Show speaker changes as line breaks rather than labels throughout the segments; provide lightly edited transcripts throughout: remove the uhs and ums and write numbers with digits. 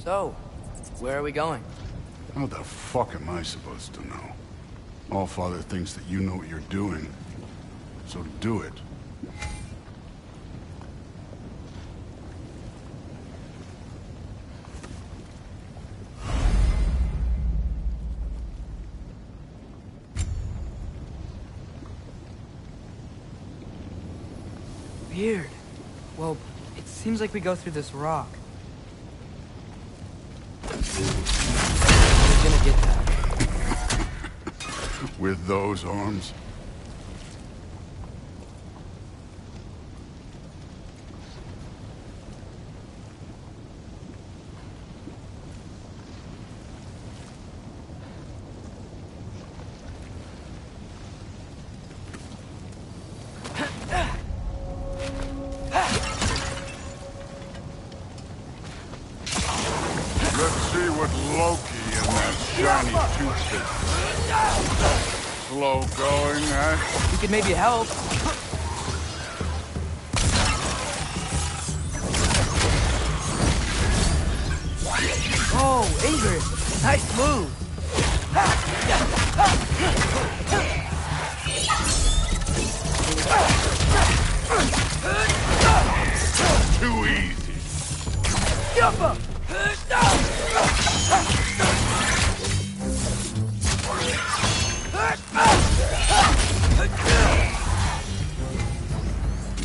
So, where are we going?
How the fuck am I supposed to know? Allfather thinks that you know what you're doing, so do it.
Weird. Well, it seems like we go through this rock. We're gonna get that.
With those arms? Let's see what Loki and that shiny toothpick. Slow going, huh?
We could maybe help. Oh, Ingrid! Nice move!
Too easy.
Jump him!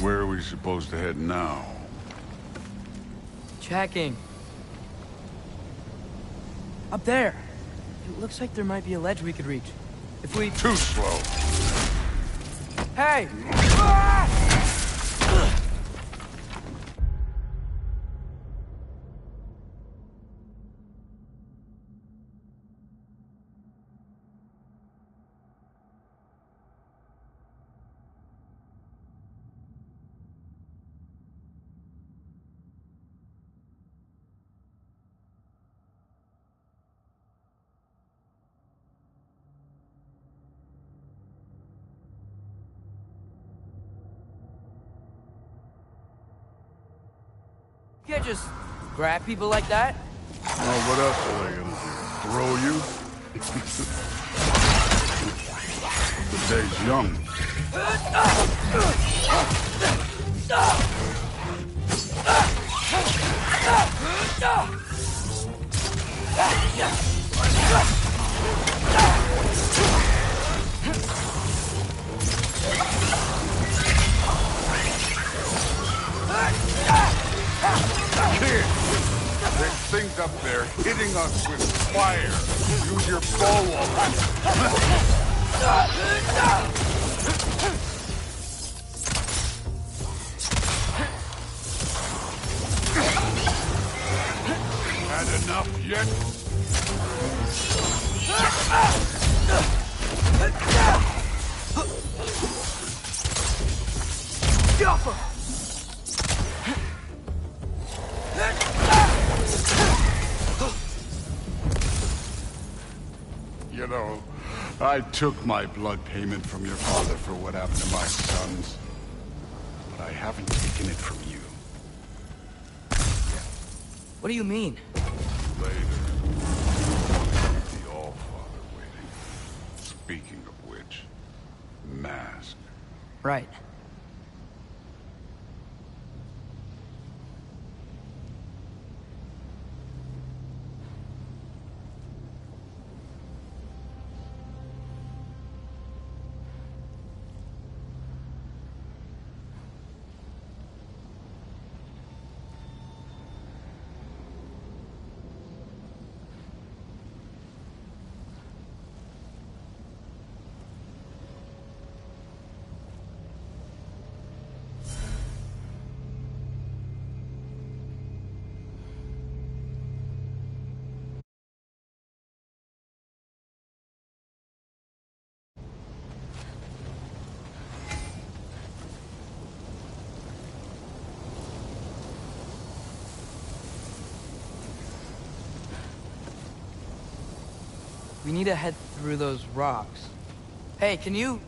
Where are we supposed to head now?
Checking. Up there. It looks like there might be a ledge we could reach. If we...
Too slow.
Hey! You can't just grab people like that.
Well, what else are they gonna do? Throw you? The day's young. Kid, there's things up there hitting us with fire. Use your bow. Had enough yet?
Jump him!
You know, I took my blood payment from your father for what happened to my sons. But I haven't taken it from you.
What do you mean?
Later. The Allfather waiting. Speaking of which, mask.
Right. We need to head through those rocks. Hey, can you...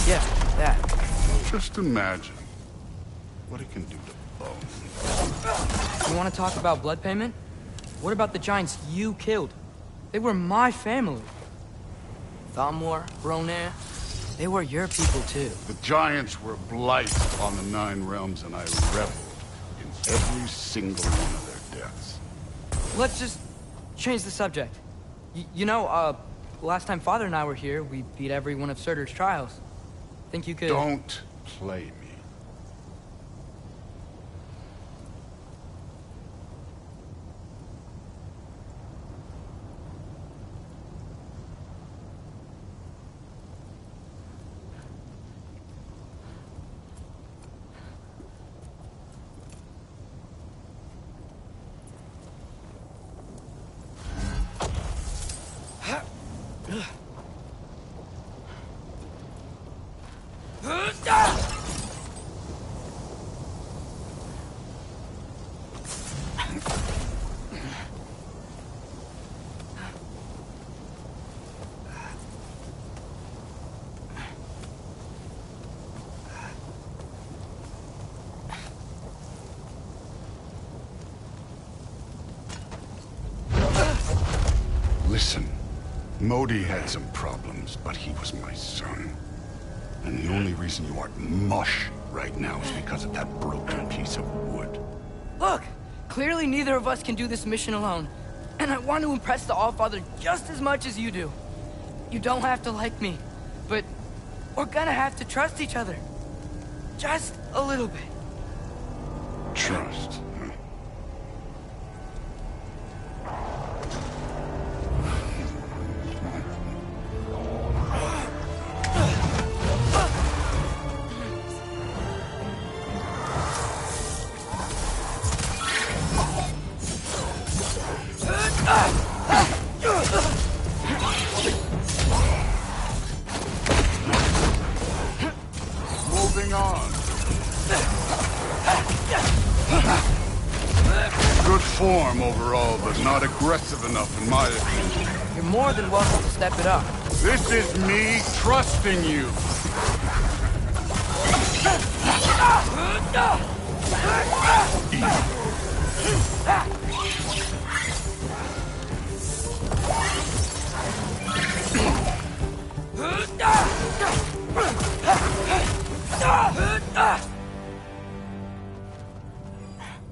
Yeah, that.
Just imagine what it can do to bone.
You want to talk about blood payment? What about the giants you killed? They were my family. Thamor, Ronair, they were your people too.
The giants were a blight on the Nine Realms, and I reveled in every single one of their deaths.
Let's just change the subject. Last time Father and I were here, we beat every one of Surtur's trials. Think you could...
Don't play me. Listen, Modi had some problems, but he was my son. And the only reason you aren't mush right now is because of that broken piece of wood.
Look! Clearly neither of us can do this mission alone. And I want to impress the Allfather just as much as you do. You don't have to like me, but we're gonna have to trust each other. Just a little bit.
Trust. Moving on. Good form overall, but not aggressive enough in my opinion.
You're more than welcome to step it up.
This is me trusting you.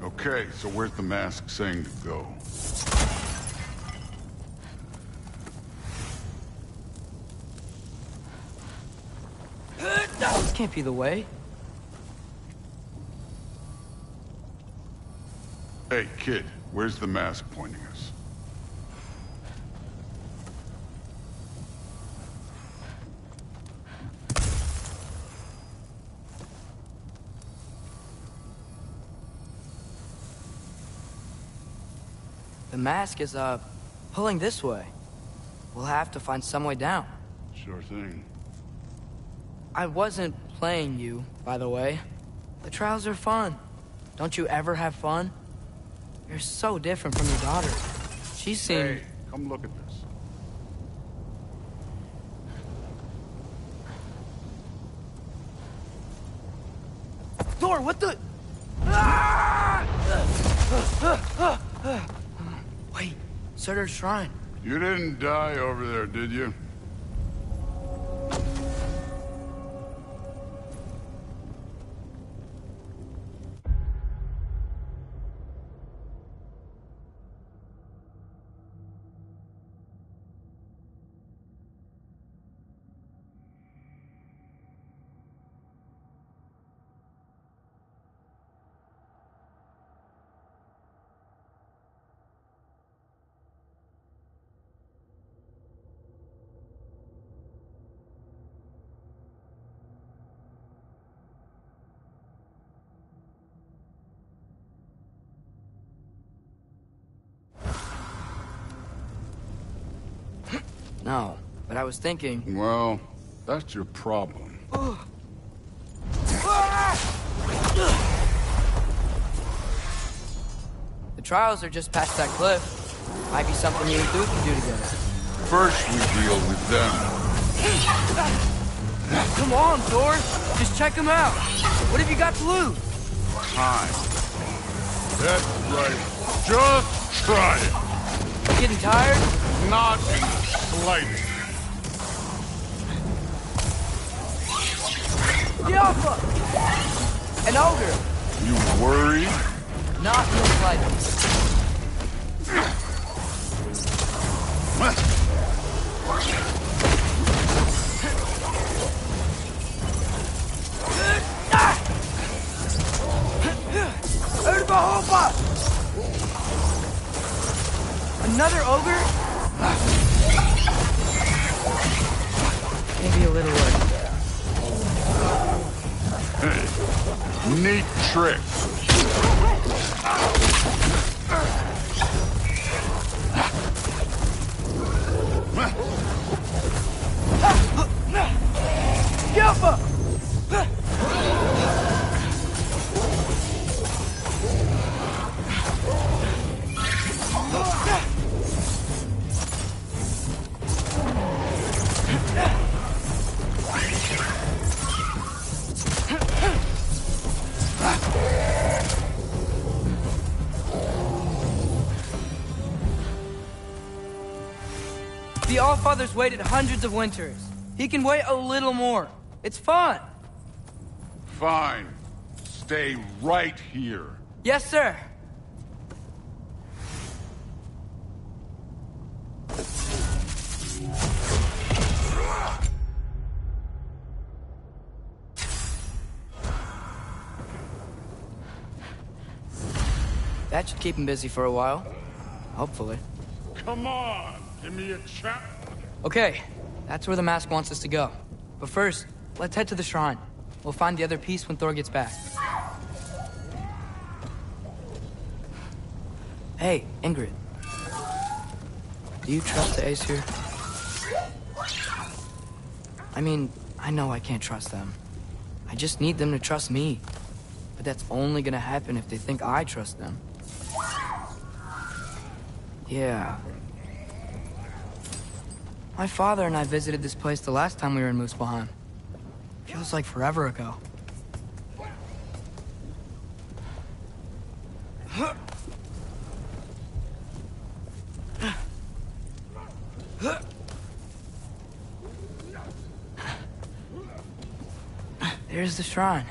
Okay, so where's the mask saying to go?
This can't be the way.
Hey, kid, where's the mask pointing us?
The mask is, pulling this way. We'll have to find some way down.
Sure thing.
I wasn't playing you, by the way. The trials are fun. Don't you ever have fun? You're so different from your daughter. She seemed...
Hey, come look at this.
Thor, what the... Wait, Surtur's shrine.
You didn't die over there, did you?
No, but I was thinking...
Well, that's your problem.
The trials are just past that cliff. Might be something you and Duke can do together.
First, we deal with them.
Come on, Thor! Just check them out! What have you got to lose?
time. That's right. Just try it.
Getting tired?
Not in the slightest.
The Alpha! An ogre!
You worried?
Not in the slightest. Another ogre? Maybe a little worse.
Hey, neat trick.
Alpha! The Allfather's waited hundreds of winters. He can wait a little more. It's fun.
Fine. Stay right here.
Yes, sir. That should keep him busy for a while. Hopefully.
Come on, give me a chance.
Okay, that's where the mask wants us to go. But first, let's head to the shrine. We'll find the other piece when Thor gets back. Hey, Ingrid. Do you trust the Aesir? I mean, I know I can't trust them. I just need them to trust me. But that's only gonna happen if they think I trust them. Yeah. My father and I visited this place the last time we were in Muspelheim. Feels like forever ago. There's the shrine.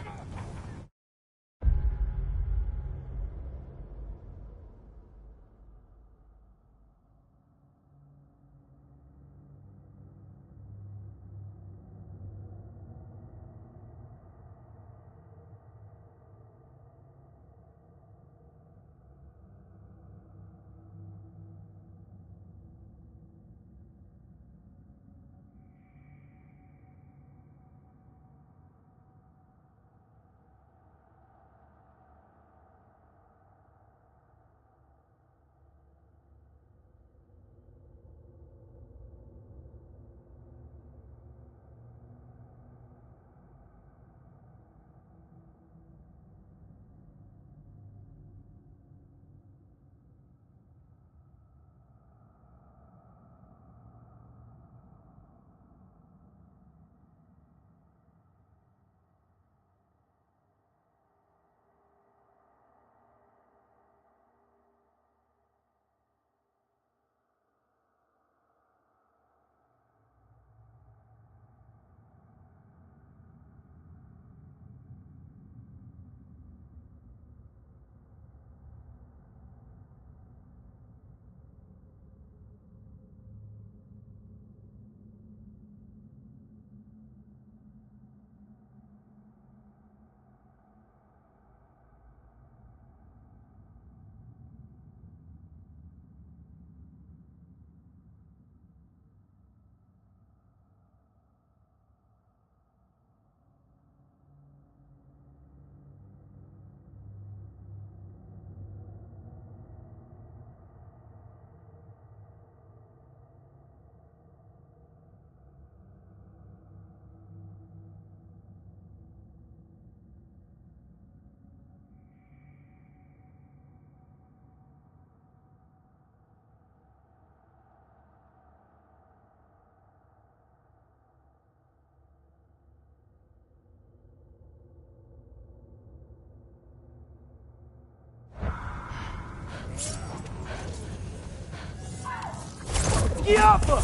Get off her!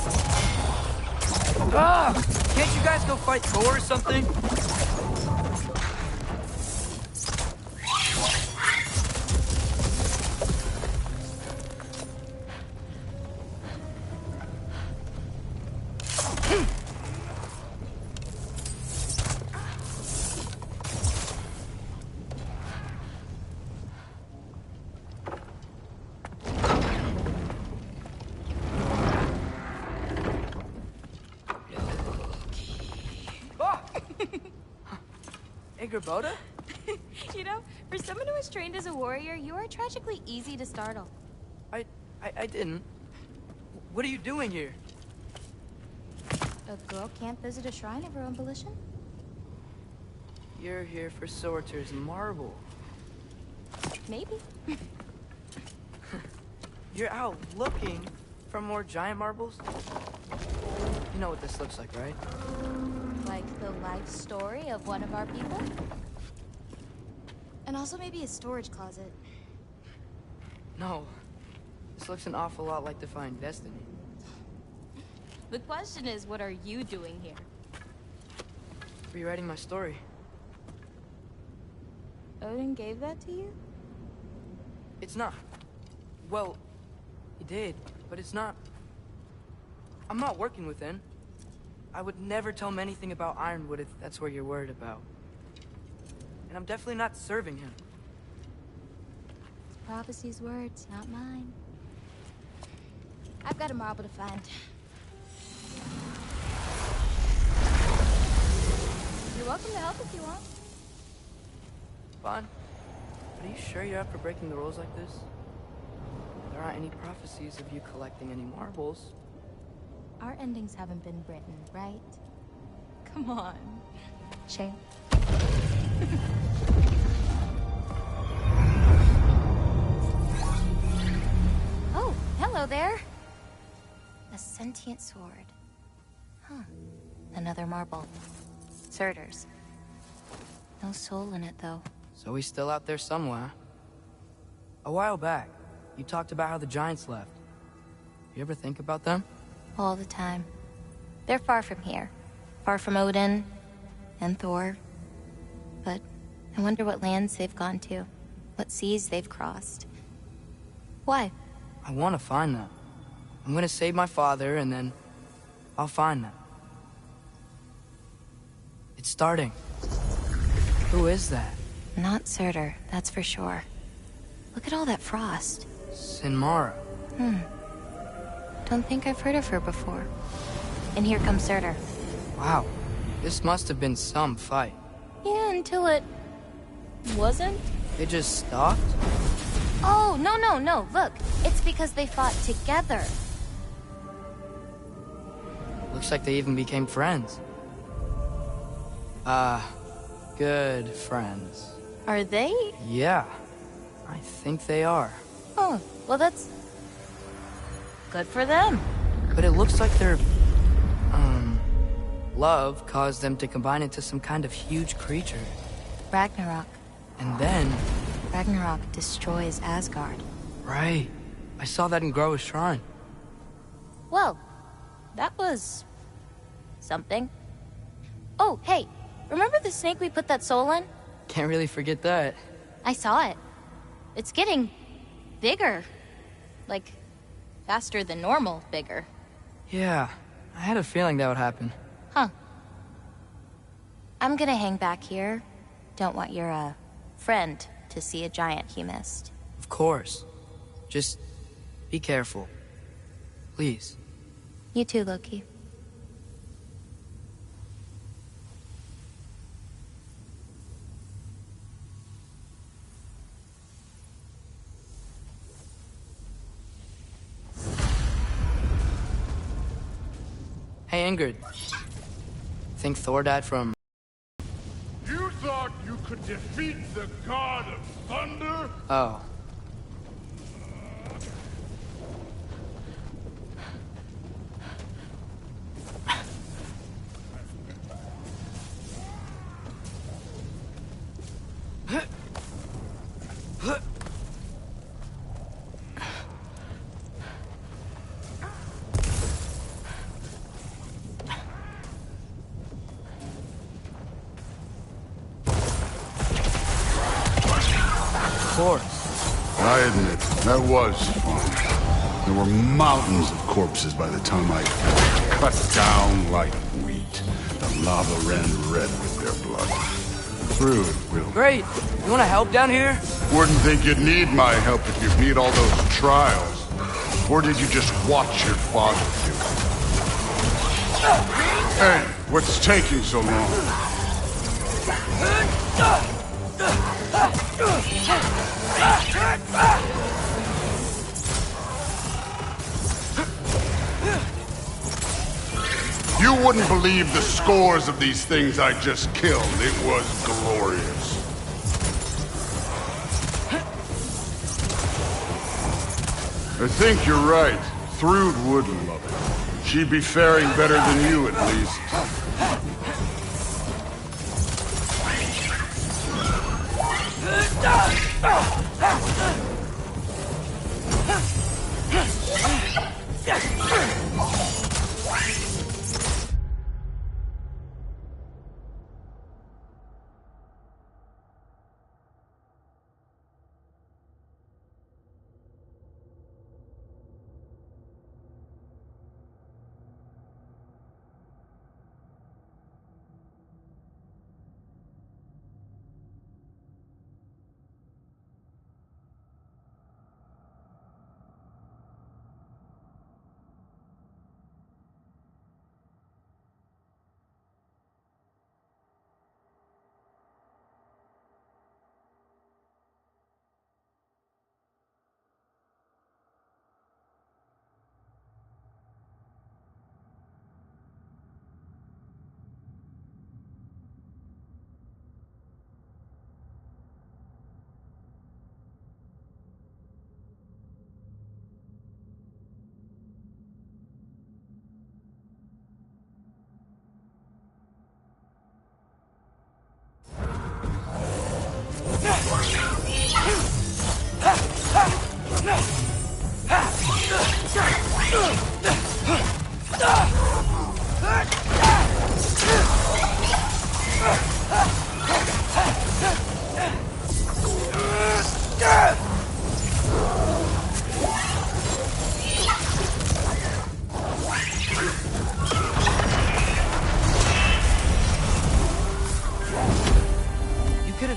Ah! Can't you guys go fight Thor or something? Boda?
You know, for someone who was trained as a warrior, you are tragically easy to startle.
I didn't. What are you doing here?
A girl can't visit a shrine of her own volition?
You're here for Sorter's marble.
Maybe.
You're out looking for more giant marbles? You know what this looks like, right?
Like the life story of one of our people? And also maybe a storage closet.
No. This looks an awful lot like Defying Destiny.
The question is, what are you doing here?
Rewriting my story.
Odin gave that to you?
It's not. Well, he did, but it's not. I'm not working with him. I would never tell him anything about Ironwood if that's what you're worried about. And I'm definitely not serving him.
It's prophecy's words, not mine. I've got a marble to find. You're welcome to help if you want.
Fine. But are you sure you're up for breaking the rules like this? There aren't any prophecies of you collecting any marbles.
Our endings haven't been written, right? Come on. Shame. Oh, hello there. A sentient sword. Huh. Another marble. Surtur's. No soul in it, though.
So he's still out there somewhere. A while back, you talked about how the giants left. You ever think about them?
All the time. They're far from here. Far from Odin and Thor. But I wonder what lands they've gone to. What seas they've crossed. Why?
I want to find them. I'm gonna save my father, and then I'll find them. It's starting. Who is that?
Not Surtur, that's for sure. Look at all that frost.
Sinmara.
Don't think I've heard of her before. And here comes Surtur.
Wow. This must have been some fight.
Yeah, until it... wasn't?
They just stopped?
Oh, no. Look, it's because they fought together.
Looks like they even became friends. Good friends.
Are they?
Yeah, I think they are.
Oh, well that's... good for them.
But it looks like their, love caused them to combine into some kind of huge creature.
Ragnarok.
And then...
Ragnarok destroys Asgard.
Right. I saw that in GOW's shrine.
Well, that was... something. Oh, hey, remember the snake we put that soul in?
Can't really forget that.
I saw it. It's getting... bigger. Like, faster than normal bigger.
Yeah, I had a feeling that would happen.
Huh. I'm gonna hang back here. Don't want your, friend to see a giant he missed.
Of course. Just be careful. Please.
You too, Loki.
Hey, Ingrid. Think Thor died from...
You thought you could defeat the god of thunder?
Oh. course.
I admit, that was fun. There were mountains of corpses by the time I cut down like wheat. The lava ran red with their blood. Through it, Will.
Great. You want to help down here?
Wouldn't think you'd need my help if you beat all those trials. Or did you just watch your father do it? Hey, what's taking so long? You wouldn't believe the scores of these things I just killed. It was glorious. I think you're right. Thrude would love it. She'd be faring better than you, at least.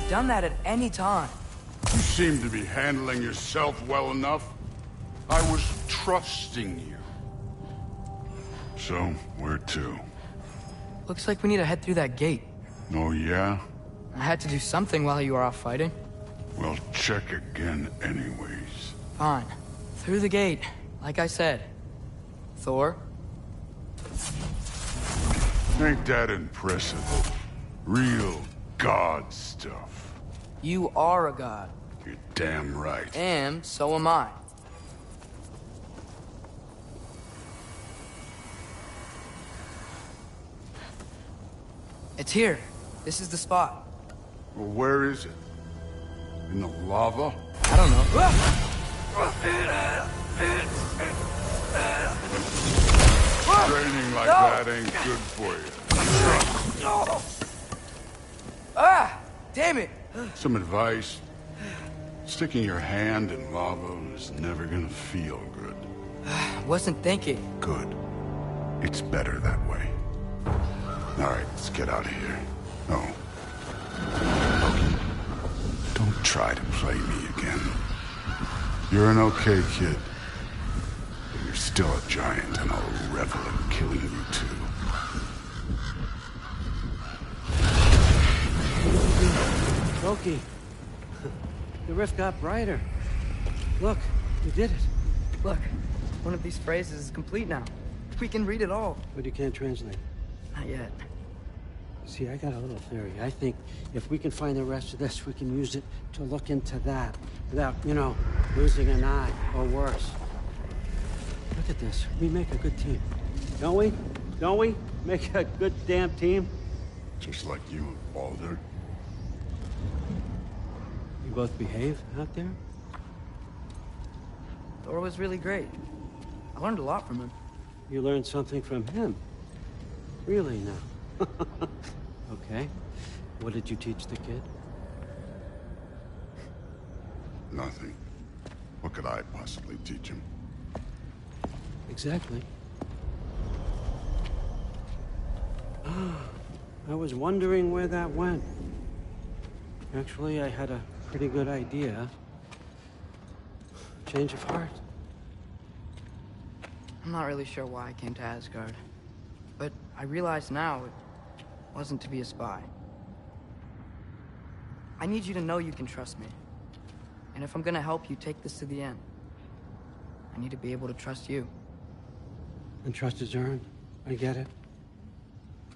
Done that at any time.
You seem to be handling yourself well enough. I was trusting you. So, where to?
Looks like we need to head through that gate.
Oh, yeah?
I had to do something while you were off fighting.
Well, check again anyways.
Fine. Through the gate, like I said. Thor?
Ain't that impressive? Real god stuff.
You are a god.
You're damn right.
And so am I. It's here. This is the spot.
Well, where is it? In the lava?
I don't know.
Training like that ain't good for you.
Ah! Damn it!
Some advice. Sticking your hand in lava is never gonna feel good.
Wasn't thinking.
Good. It's better that way. Alright, let's get out of here. Oh. Loki, don't try to play me again. You're an okay kid. But you're still a giant, and I'll revel in killing you too.
Loki, the rift got brighter. Look, you did it.
Look, one of these phrases is complete now. We can read it all.
But you can't translate.
Not yet.
See, I got a little theory. I think if we can find the rest of this, we can use it to look into that without, you know, losing an eye or worse. Look at this. We make a good team. Don't we? Don't we? Make a good damn team?
Just like you and Baldur.
You both behave out there?
Thor was really great. I learned a lot from him.
You learned something from him? Really now? Okay. What did you teach the kid?
Nothing. What could I possibly teach him?
Exactly. I was wondering where that went. Actually, I had a pretty good idea. Change of heart.
I'm not really sure why I came to Asgard, but I realize now it wasn't to be a spy. I need you to know you can trust me. And if I'm gonna help you take this to the end, I need to be able to trust you.
And trust is earned. I get it.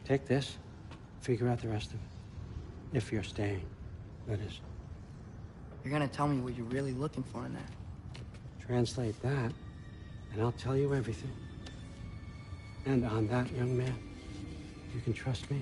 Take this, figure out the rest of it. If you're staying, that is.
You're gonna tell me what you're really looking for in there.
Translate that, and I'll tell you everything. And on that, young man, you can trust me.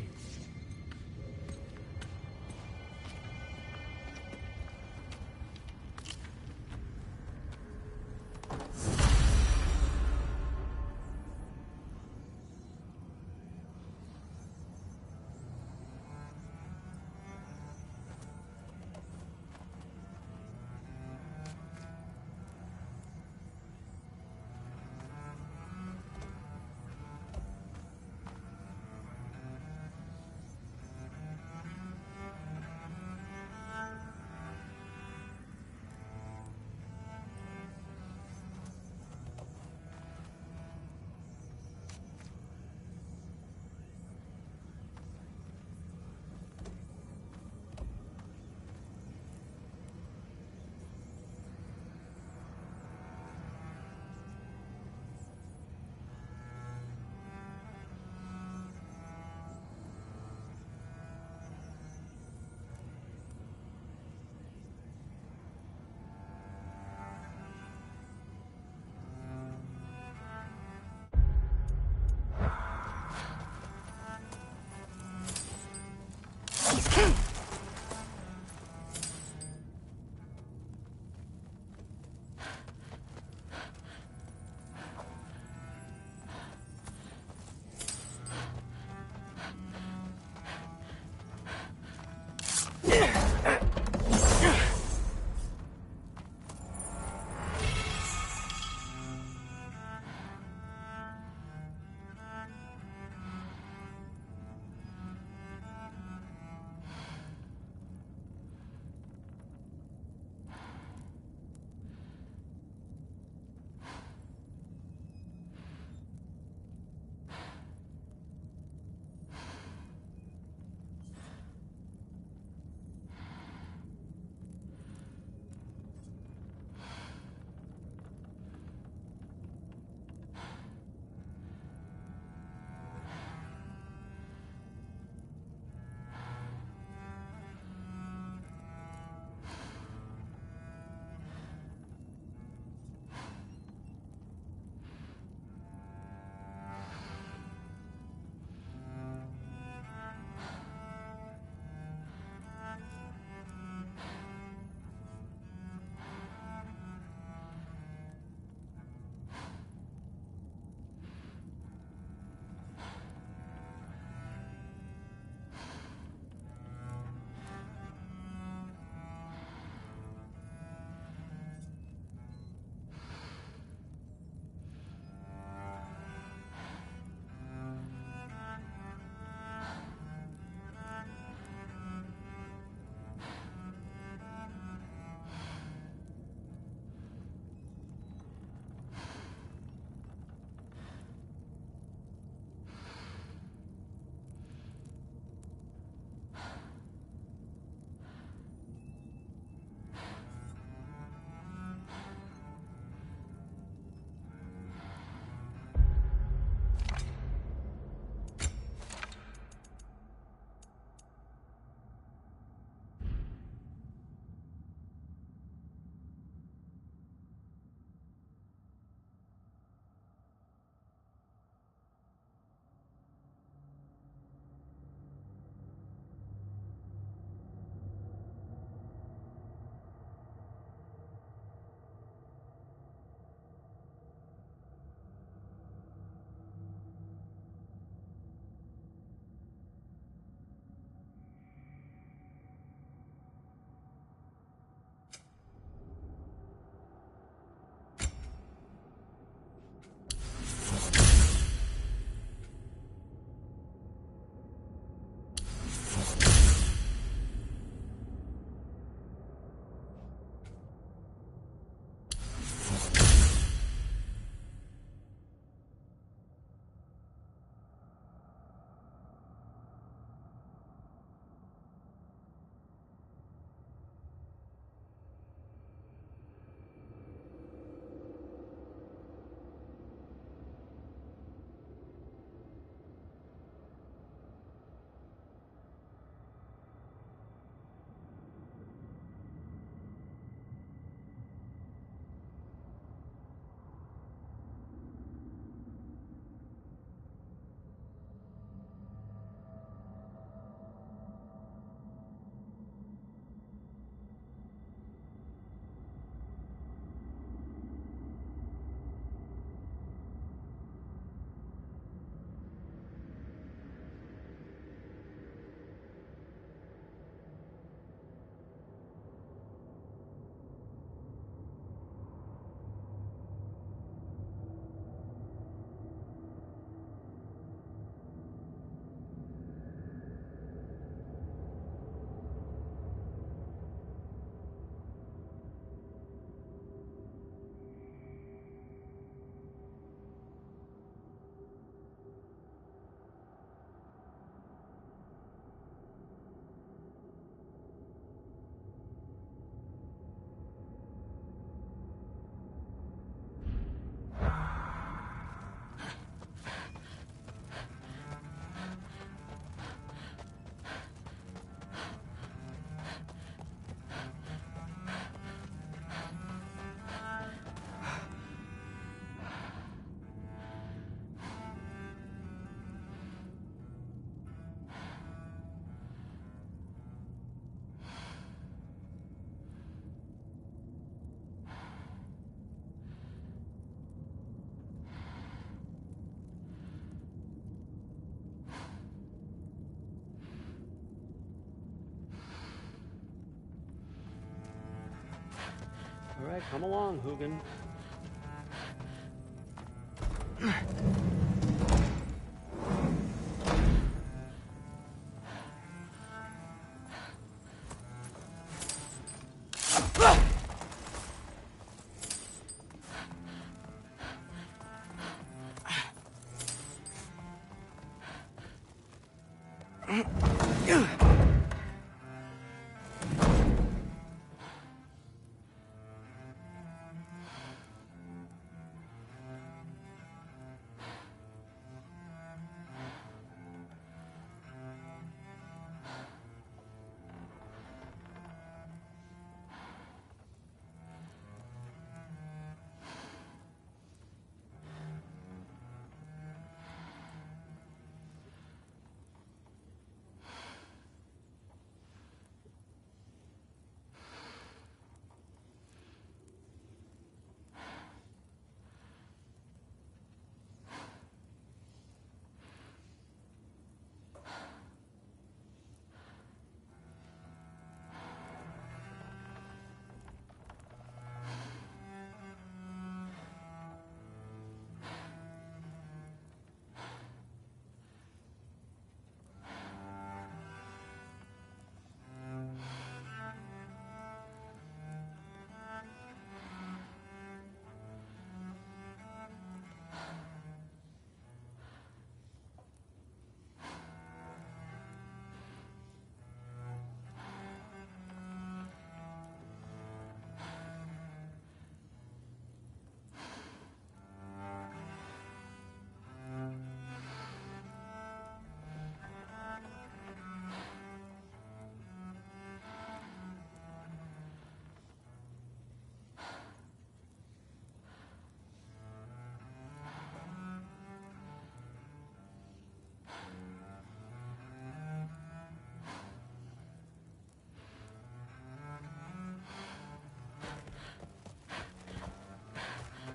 right, come along, Hugin.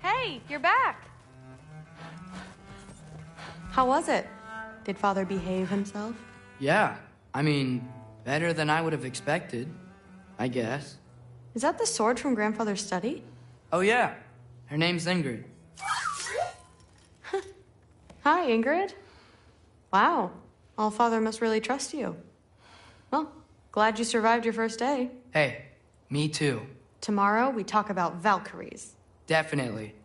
Hey, you're back. How was it? Did Father behave himself?
Yeah, I mean, better than I would have expected, I guess.
Is that the sword from Grandfather's study?
Oh yeah, her name's Ingrid.
Hi, Ingrid. Wow, All-Father must really trust you. Well, glad you survived your first day.
Hey, me too.
Tomorrow, we talk about Valkyries.
Definitely.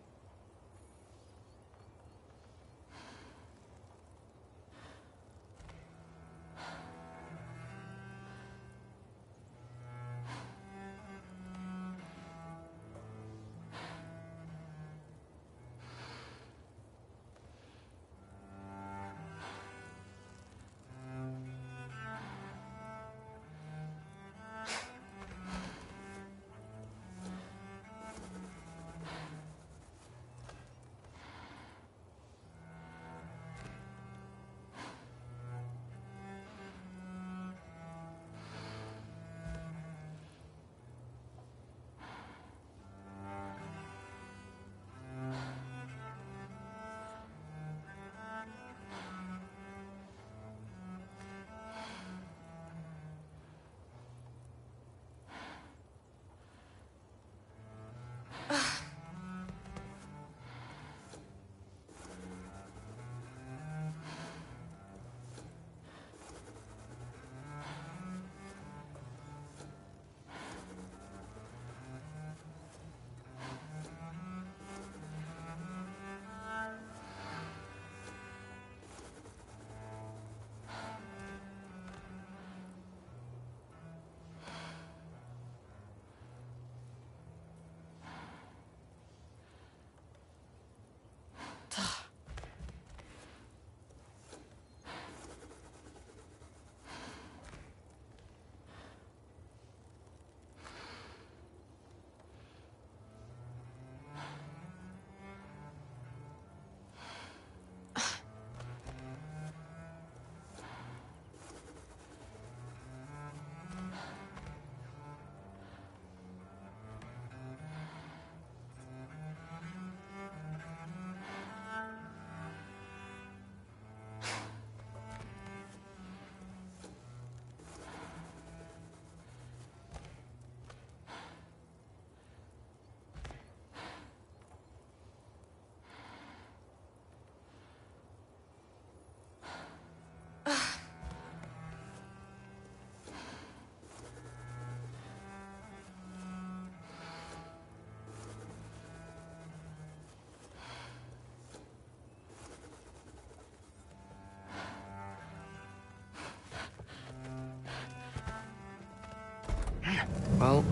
Well,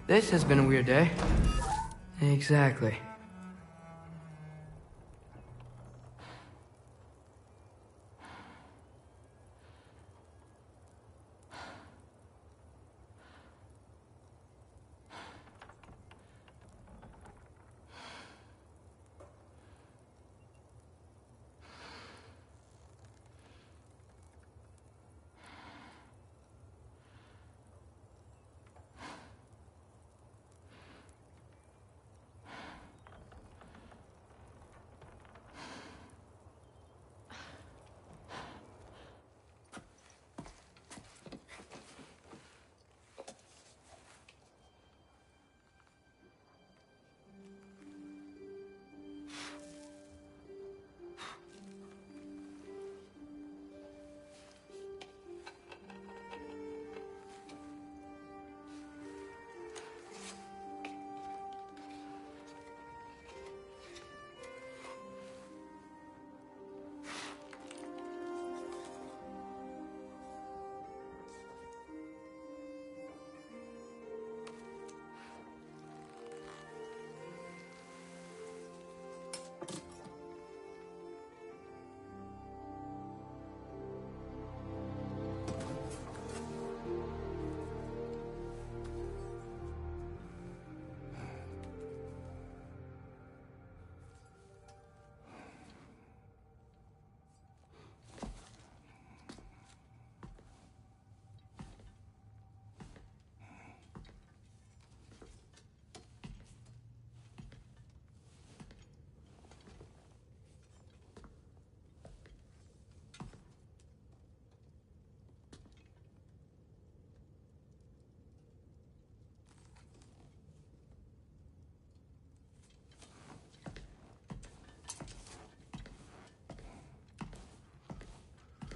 this has been a weird day. Exactly.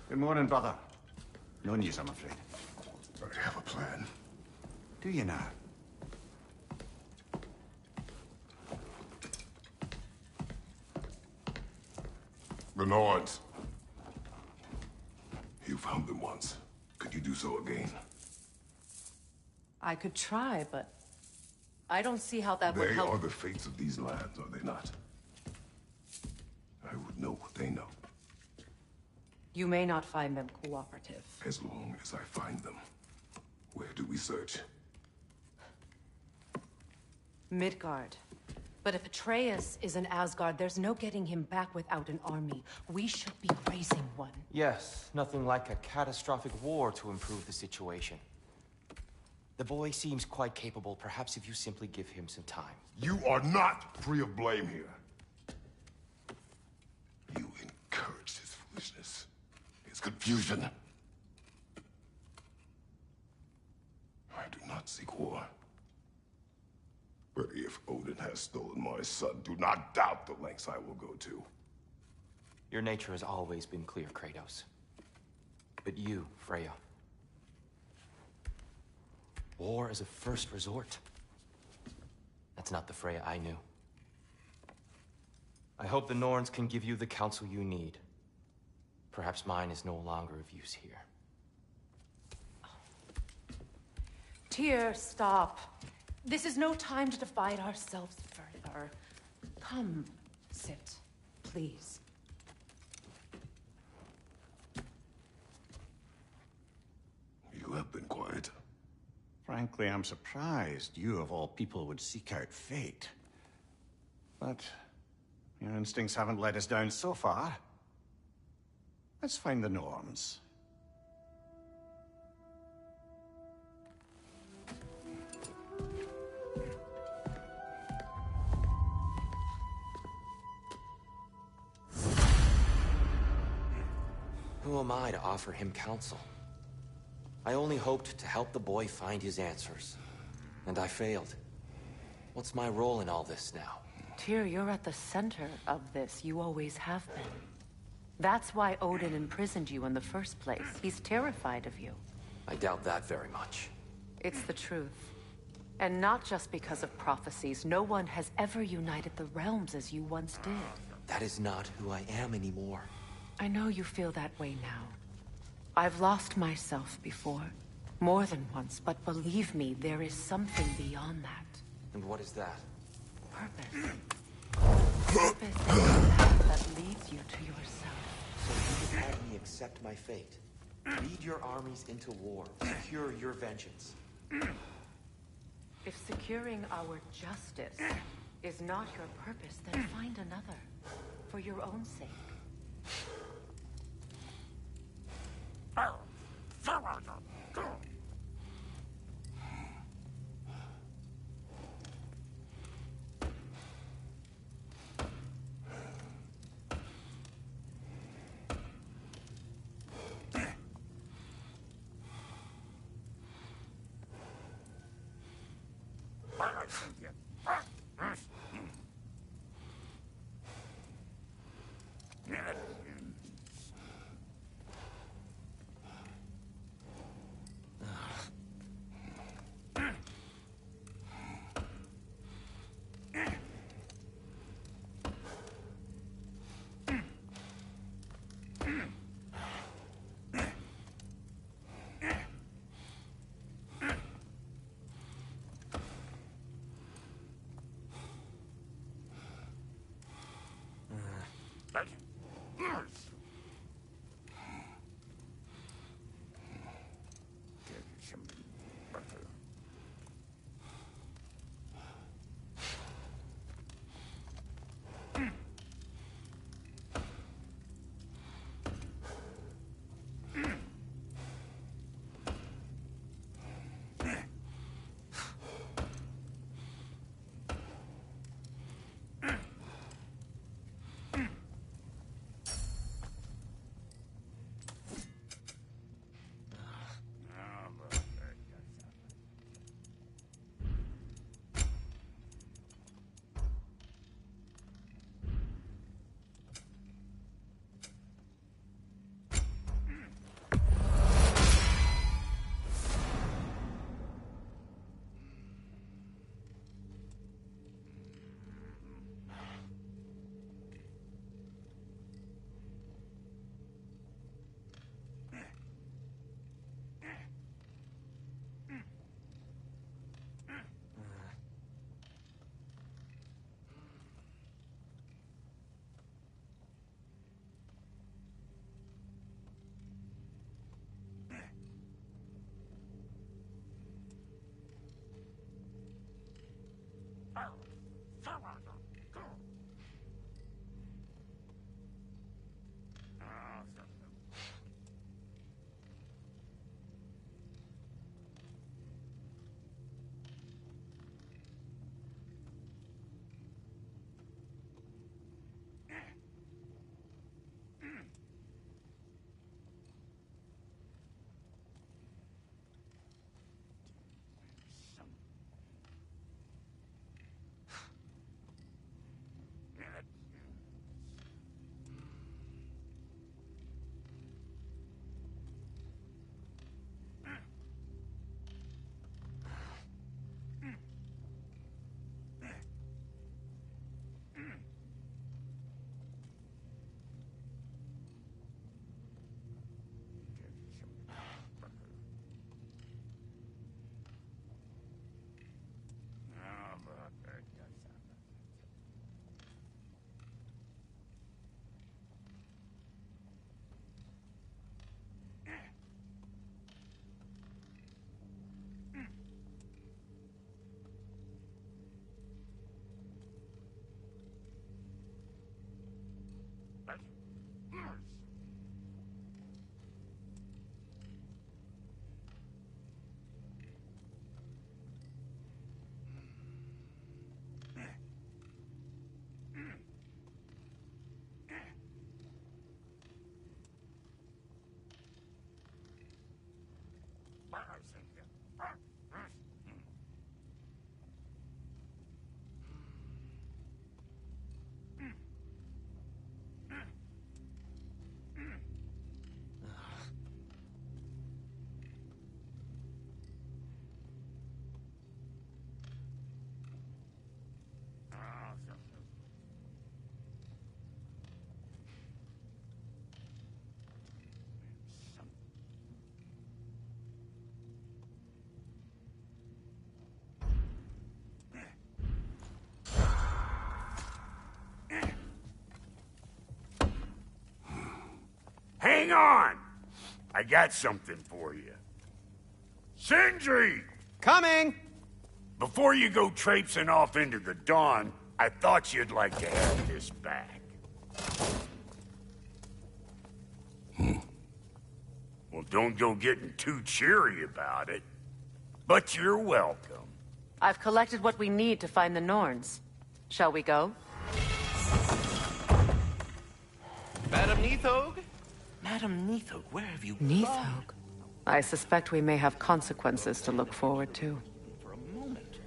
Good morning, brother. No news, I'm afraid.
I have a plan.
Do you now?
The Norns. You found them once. Could you do so again?
I could try, but I don't see how that would
They
help.
are the fates of these lands, are they not? I would know what they know,
You may not find them cooperative.
as long as I find them. Where do we search?
Midgard. But if Atreus is in Asgard, there's no getting him back without an army. We should be raising one.
Yes, nothing like a catastrophic war to improve the situation. The boy seems quite capable. Perhaps if you simply give him some time.
You are not free of blame here. You encouraged his foolishness, his confusion. I do not seek war. But if Odin has stolen my son, do not doubt the lengths I will go to.
Your nature has always been clear, Kratos. But you, Freya. War is a first resort. That's not the Freya I knew. I hope the Norns can give you the counsel you need. Perhaps mine is no longer of use here.
Tyr, stop. This is no time to divide ourselves further. Come, sit, please.
You have been quiet.
Frankly, I'm surprised you, of all people, would seek out fate. But your instincts haven't let us down so far. Let's find the Norns.
Who am I to offer him counsel? I only hoped to help the boy find his answers. And I failed. What's my role in all this now?
Tyr, you're at the center of this. You always have been. That's why Odin imprisoned you in the first place. He's terrified of you.
I doubt that very much.
It's the truth. And not just because of prophecies. No one has ever united the realms as you once did.
That is not who I am anymore.
I know you feel that way now. I've lost myself before. More than once, but believe me, there is something beyond that.
And what is that?
Purpose. Purpose is the path that leads you to yourself.
So you would have me accept my fate. Lead your armies into war. Secure your vengeance.
If securing our justice is not your purpose, then find another. For your own sake.
hang on! I got something for you. Sindri!
Coming!
Before you go traipsing off into the dawn, I thought you'd like to have this back. Well, don't go getting too cheery about it. But you're welcome.
I've collected what we need to find the Norns. Shall we go?
Madam Neathog?
Madam Neathog, where have you
Neathog? I suspect we may have consequences to look forward to.
For a moment.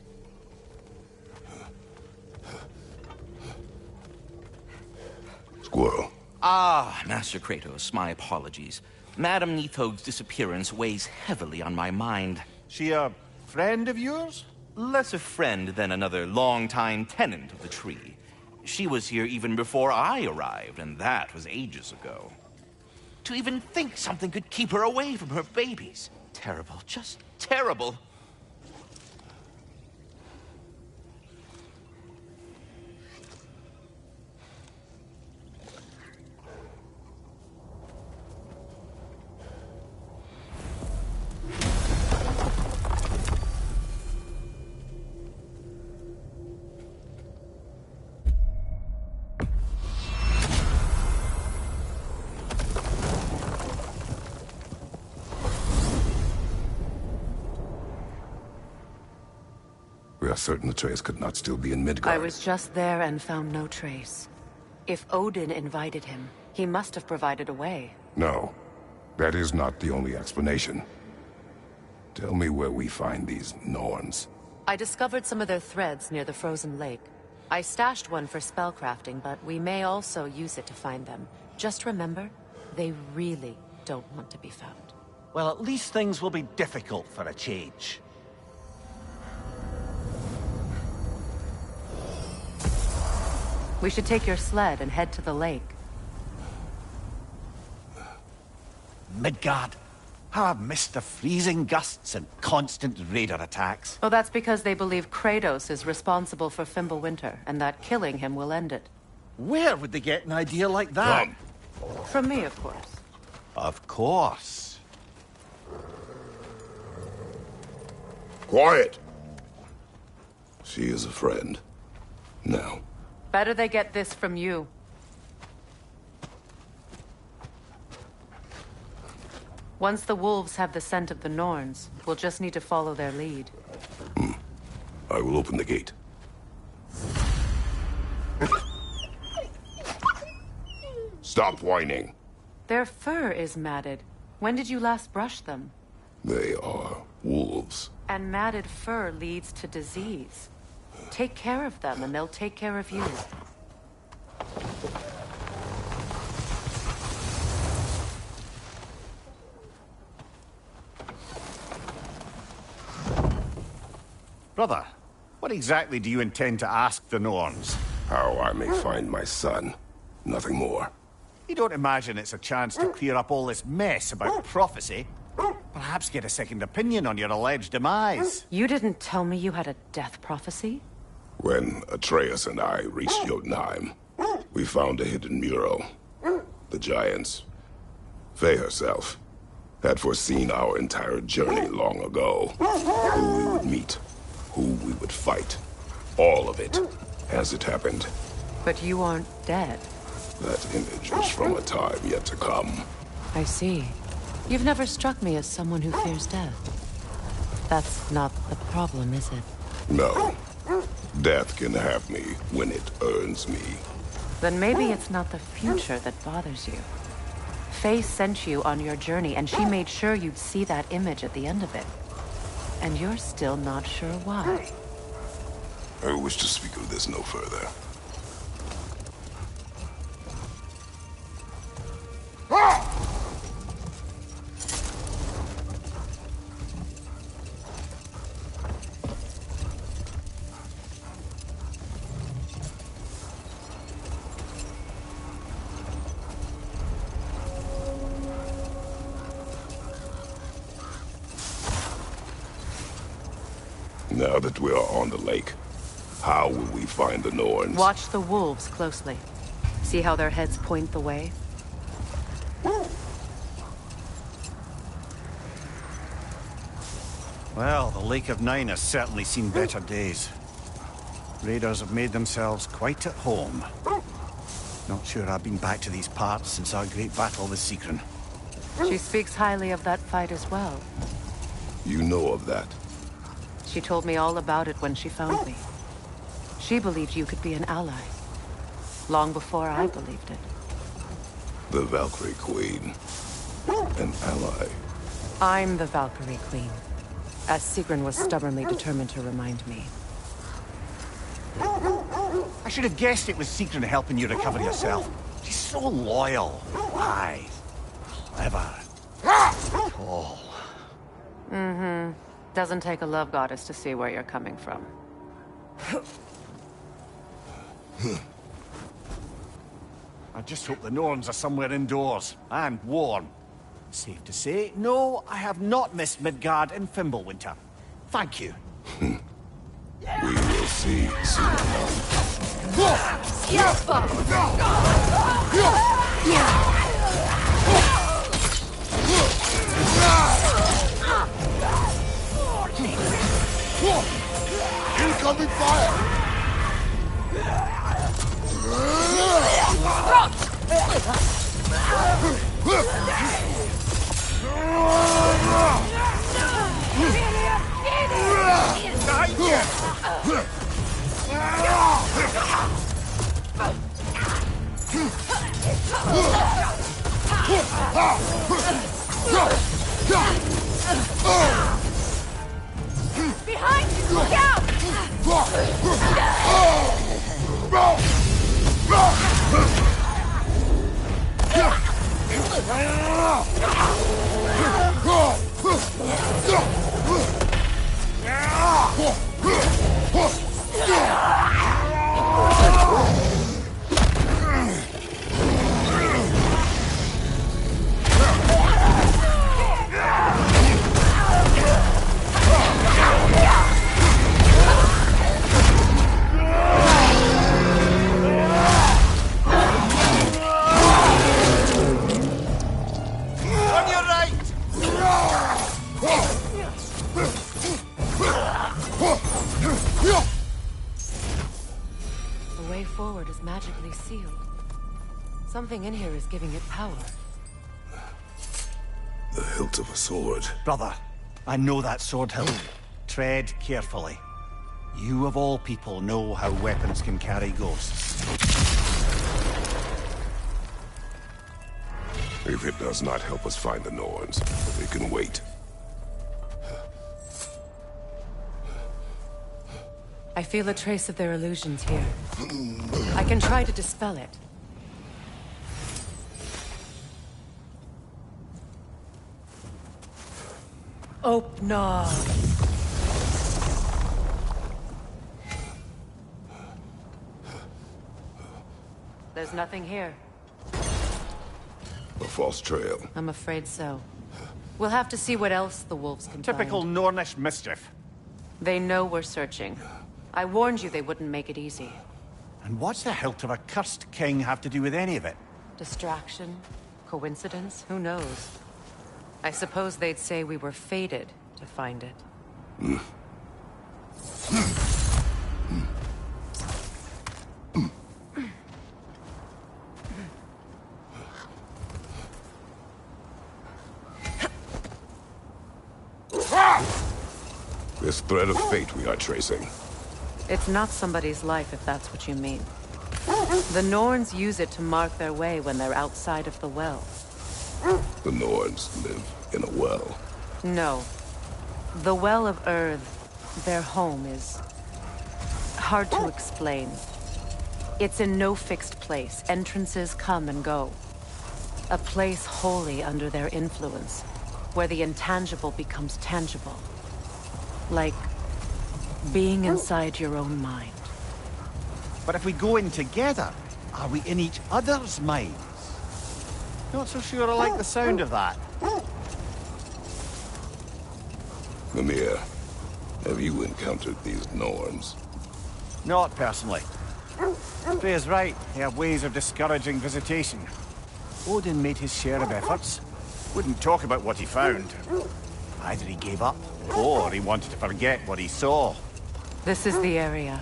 Squirrel.
Ah, Master Kratos, my apologies. Madam Neathog's disappearance weighs heavily on my mind.
She a friend of yours?
Less a friend than another long-time tenant of the tree. She was here even before I arrived, and that was ages ago. To even think something could keep her away from her babies. Terrible, just terrible.
We are certain the trace could not still be in Midgard.
I was just there and found no trace. If Odin invited him, he must have provided a way.
No, that is not the only explanation. Tell me where we find these Norns.
I discovered some of their threads near the frozen lake. I stashed one for spellcrafting, but we may also use it to find them. Just remember, they really don't want to be found.
Well, at least things will be difficult for a change.
We should take your sled and head to the lake.
Midgard. How I've missed the freezing gusts and constant raider attacks.
Well, that's because they believe Kratos is responsible for Fimbulwinter, and that killing him will end it.
Where would they get an idea like that?
Come.
From me, of course.
Of course.
Quiet! She is a friend. Now.
Better they get this from you. Once the wolves have the scent of the Norns, we'll just need to follow their lead.
I will open the gate. Stop whining.
Their fur is matted. When did you last brush them?
They are wolves.
And matted fur leads to disease. Take care of them, and they'll take care of you.
Brother, what exactly do you intend to ask the Norns?
How I may find my son. Nothing more.
You don't imagine it's a chance to clear up all this mess about prophecy? Perhaps get a second opinion on your alleged demise?
You didn't tell me you had a death prophecy?
When Atreus and I reached Jotunheim, we found a hidden mural. The Giants, Faye herself, had foreseen our entire journey long ago. Who we would meet, who we would fight. All of it, as it happened.
But you aren't dead.
That image was from a time yet to come.
I see. You've never struck me as someone who fears death. That's not the problem, is it?
No. Death can have me when it earns me.
Then maybe it's not the future that bothers you. Faye sent you on your journey, and she made sure you'd see that image at the end of it. And you're still not sure why.
I wish to speak of this no further. Now that we are on the lake, how will we find the Norns?
Watch the wolves closely. See how their heads point the way?
Well, the Lake of Nine has certainly seen better days. Raiders have made themselves quite at home. Not sure I've been back to these parts since our great battle with Seekron.
She speaks highly of that fight as well.
You know of that?
She told me all about it when she found me. She believed you could be an ally. Long before I believed it.
The Valkyrie Queen. An ally.
I'm the Valkyrie Queen, as Seekron was stubbornly determined to remind me.
I should have guessed it was Seekron helping you recover yourself. She's so loyal, wise, clever, tall.
Mm-hmm. Doesn't take a love goddess to see where you're coming from.
I just hope the Norns are somewhere indoors, and warm. Safe to say, no, I have not missed Midgard and Fimbulwinter. Thank you.
We will see soon enough.
Incoming fire!
Behind you! Look out!
The way forward is magically sealed. Something in here is giving it power.
The hilt of a sword.
Brother, I know that sword hilt. Tread carefully. You of all people know how weapons can carry ghosts.
If it does not help us find the Norns, they can wait.
I feel a trace of their illusions here. I can try to dispel it. Opna. There's nothing here.
A false trail.
I'm afraid so. We'll have to see what else the wolves can
Typical
find.
Nornish mischief.
They know we're searching. I warned you they wouldn't make it easy.
And what's the hilt of a cursed king have to do with any of it?
Distraction? Coincidence? Who knows? I suppose they'd say we were fated to find it.
This thread of fate we are tracing.
It's not somebody's life, if that's what you mean. The Norns use it to mark their way when they're outside of the well.
The Norns live in a well.
No. The Well of Earth, their home, is hard to explain. It's in no fixed place. Entrances come and go. A place wholly under their influence, where the intangible becomes tangible. Like being inside your own mind.
But if we go in together, are we in each other's minds? Not so sure I like the sound of that.
Mimir, have you encountered these Norns?
Not personally. Freya's right. They have ways of discouraging visitation. Odin made his share of efforts. Wouldn't talk about what he found.
Either he gave up, or he wanted to forget what he saw.
This is the area.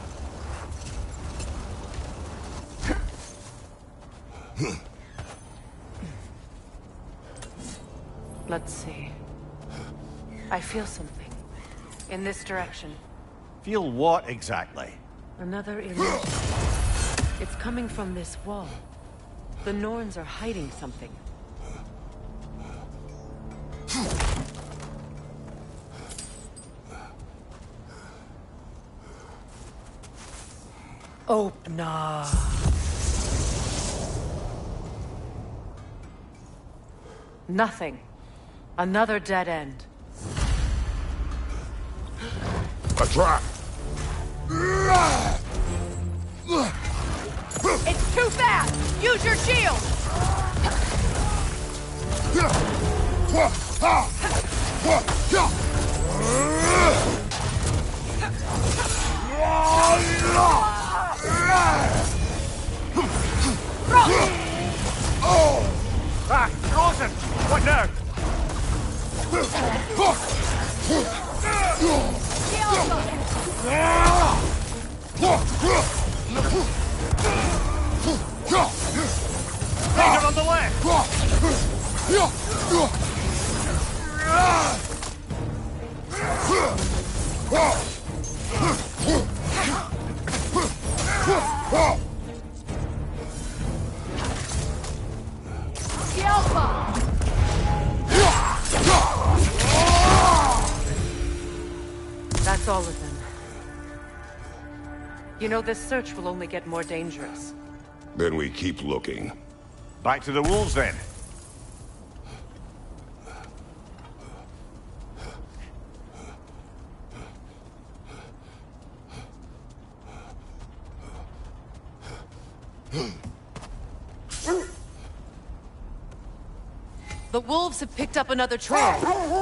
Let's see. I feel something. In this direction.
Feel what exactly?
Another image. It's coming from this wall. The Norns are hiding something. Oh, nah. Nothing. Another dead end.
A trap!
It's too fast! Use your shield!
Ah, frozen! What now? Danger on the left!
That's all of them. You know, this search will only get more dangerous.
Then we keep looking.
Back to the wolves, then.
The wolves have picked up another trail.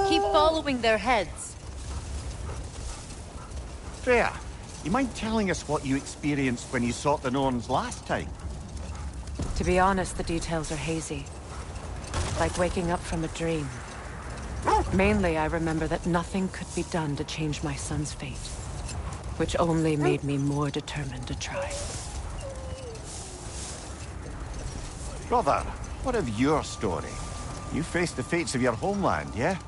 Keep following their heads.
Freya, you mind telling us what you experienced when you sought the Norns last time?
To be honest, the details are hazy. Like waking up from a dream. Mainly, I remember that nothing could be done to change my son's fate. Which only made me more determined to try.
Brother, what of your story? You faced the fates of your homeland, yeah?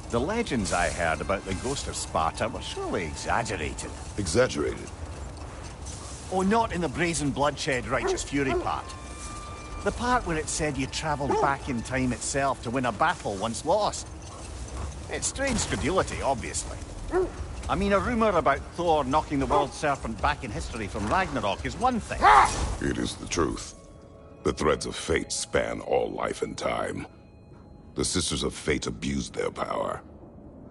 The legends I heard about the ghost of Sparta were surely exaggerated.
Exaggerated?
Oh, not in the brazen bloodshed righteous fury part. The part where it said you traveled back in time itself to win a battle once lost. It's strange credulity, obviously. I mean, a rumor about Thor knocking the world serpent back in history from Ragnarok is one thing.
It is the truth. The threads of fate span all life and time. The Sisters of Fate abused their power.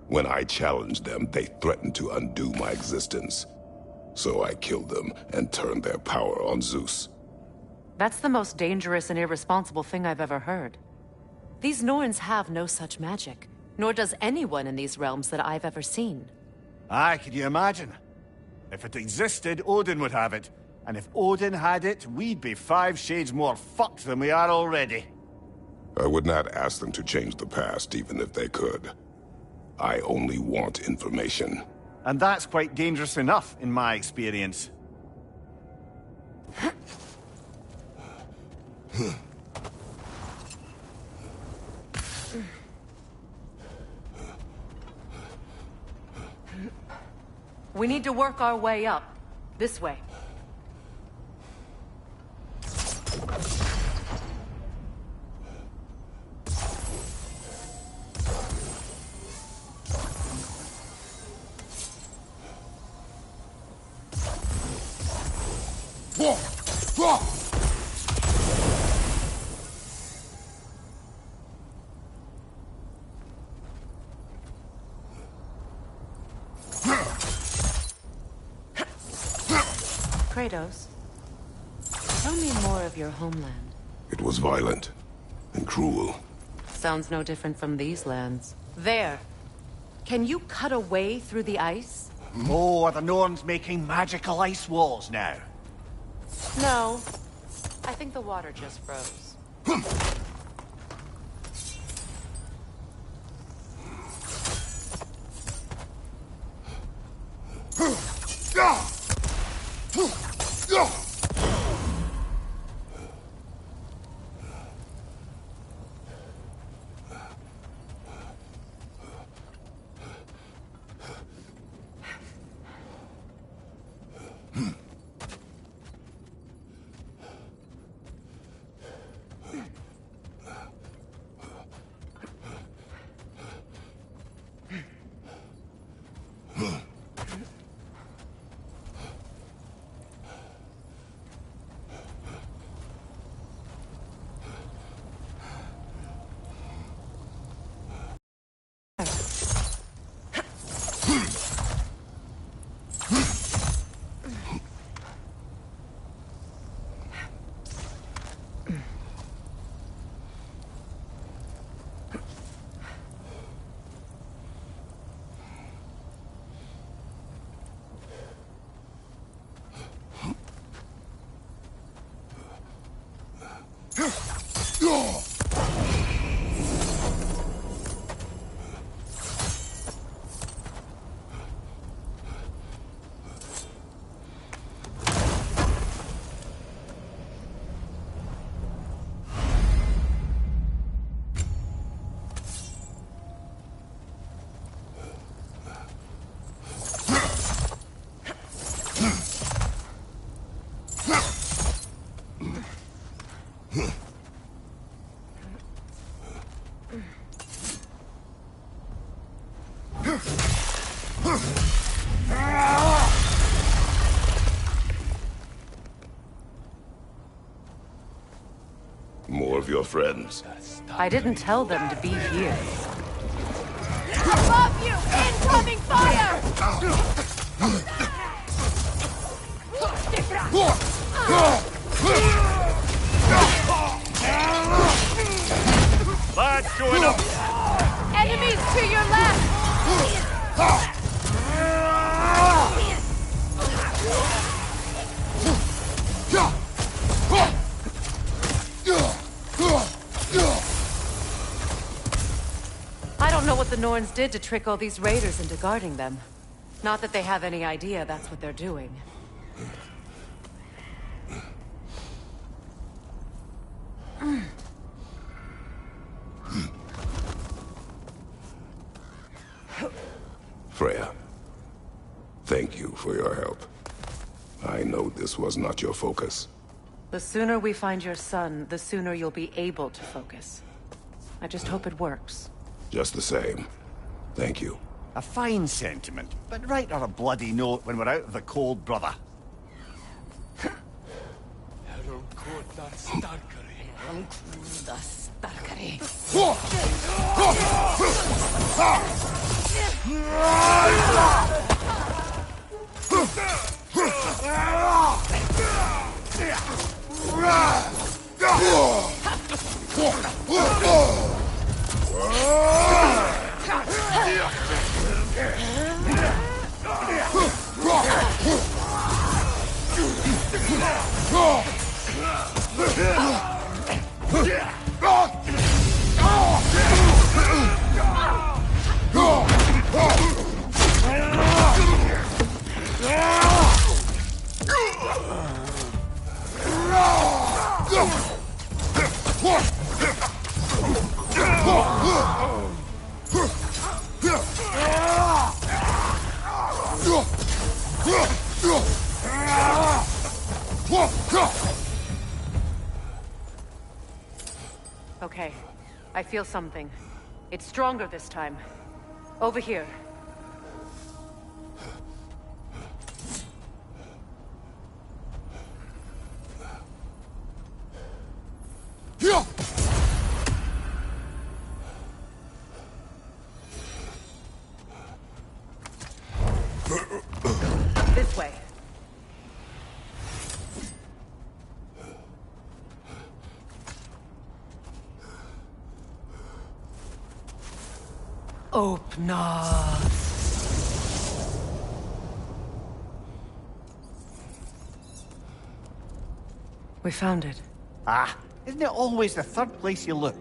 When I challenged them, they threatened to undo my existence. So I killed them and turned their power on Zeus.
That's the most dangerous and irresponsible thing I've ever heard. These Norns have no such magic, nor does anyone in these realms that I've ever seen.
Aye, can you imagine? If it existed, Odin would have it. And if Odin had it, we'd be 5 shades more fucked than we are already.
I would not ask them to change the past, even if they could. I only want information.
And that's quite dangerous enough, in my experience.
We need to work our way up. This way. Kratos, tell me more of your homeland.
It was violent and cruel.
Sounds no different from these lands. There. Can you cut a way through the ice?
Oh, are the Norns making magical ice walls now?
No. I think the water just froze.
More of your friends.
I didn't tell them to be here.
Above you! Incoming fire!
Lads, join up!
Enemies to your left!
I don't know what the Norns did to trick all these raiders into guarding them. Not that they have any idea that's what they're doing.
Freya, thank you for your help. I know this was not your focus.
The sooner we find your son, the sooner you'll be able to focus. I just hope it works.
Just the same, thank you.
A fine sentiment, but write her a bloody note when we're out of the cold, brother.
Okay, I feel something. It's stronger this time. Over here. This way. Opna. We found it.
Ah, isn't it always the third place you look?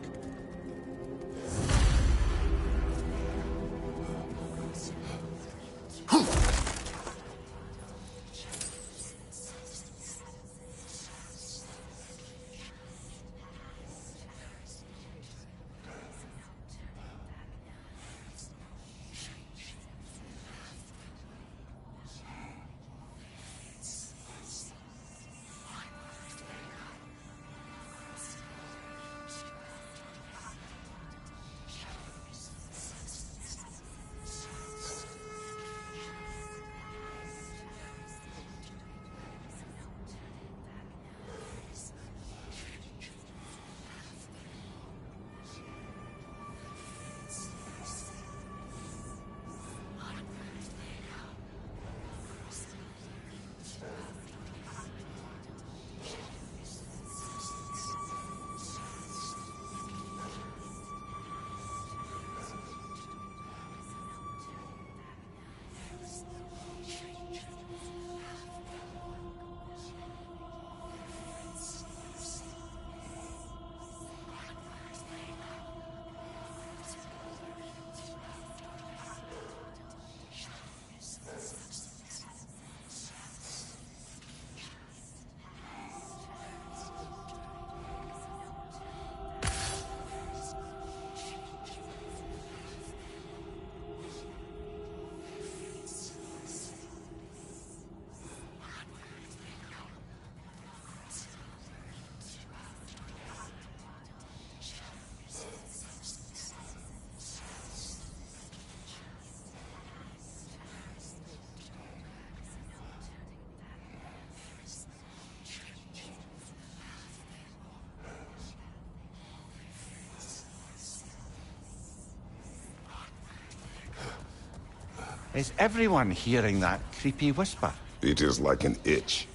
Is everyone hearing that creepy whisper?
It is like an itch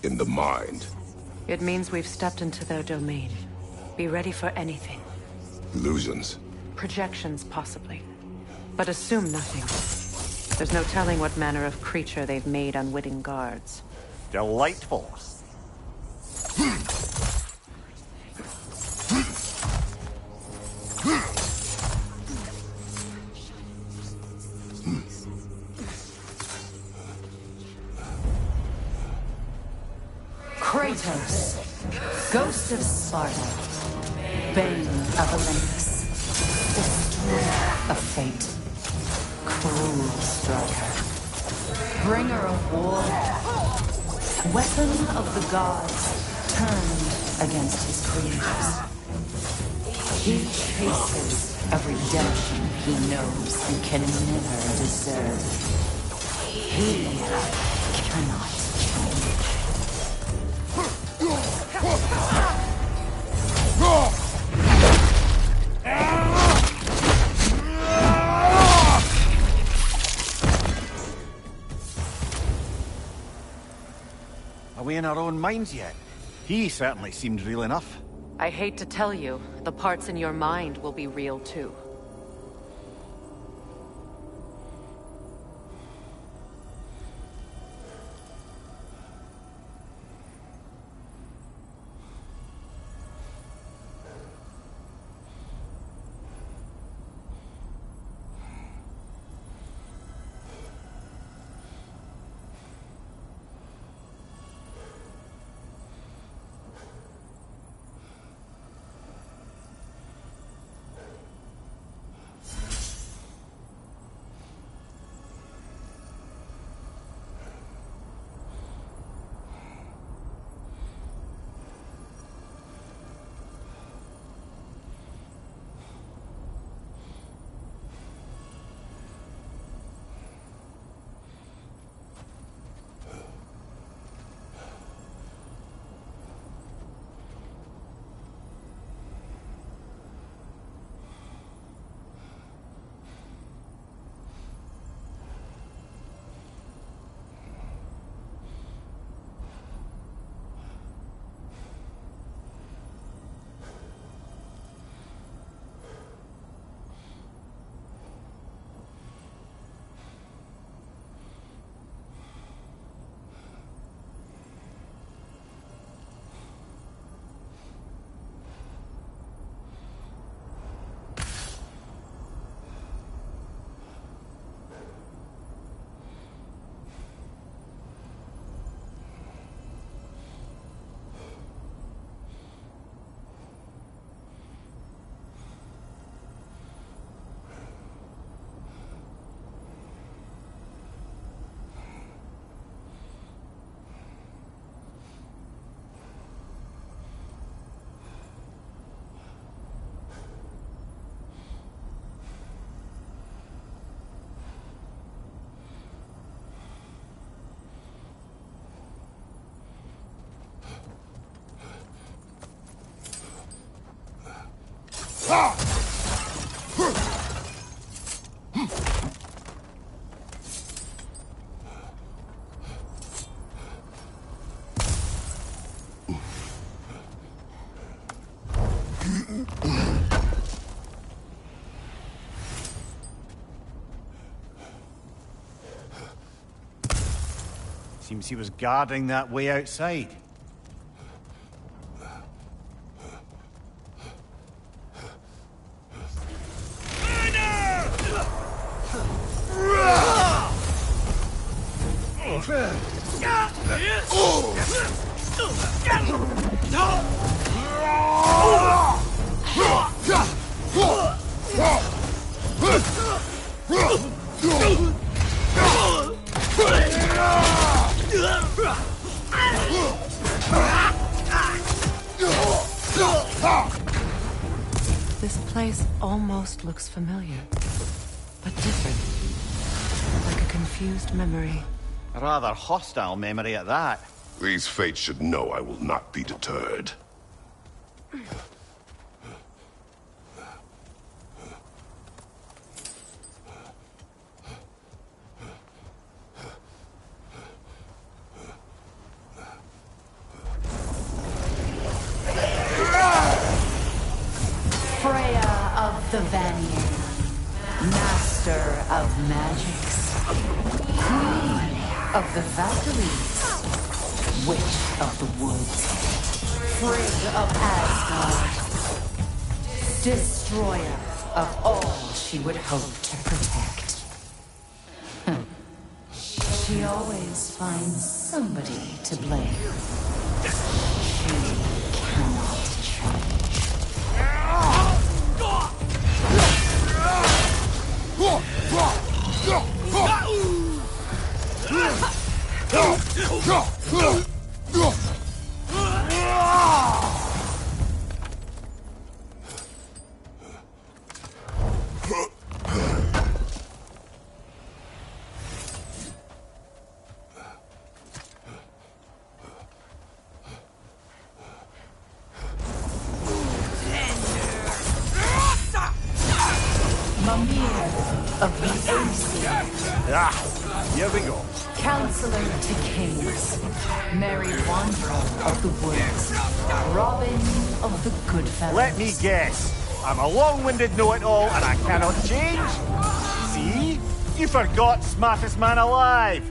in the mind.
It means we've stepped into their domain. Be ready for anything.
Illusions.
Projections, possibly. But assume nothing. There's no telling what manner of creature they've made unwitting guards.
Delightful.
Kratos, Ghost of Sparta, Bane of Olympus, Destroyer of Fate, Cruel Striker, Bringer of War, Weapon of the Gods, turned against his creators. He chases a redemption he knows and can never deserve. He cannot change.
Are we in our own minds yet? He certainly seemed real enough.
I hate to tell you, the parts in your mind will be real too.
Seems he was guarding that way outside.
This place almost looks familiar, but different. Like a confused memory.
A rather hostile memory at that.
These fates should know I will not be deterred.
of the Vanir, master of magics, queen of the Valkyries, witch of the woods, Frigg of Asgard, destroyer of all she would hope to protect. She always finds somebody to blame. She cannot change.
Here we go.
Counselor to kings, Merry Wanderer of the woods, Robin of the good fellows.
Let me guess. I'm a long-winded know-it-all and I cannot change? See? You forgot smartest man alive.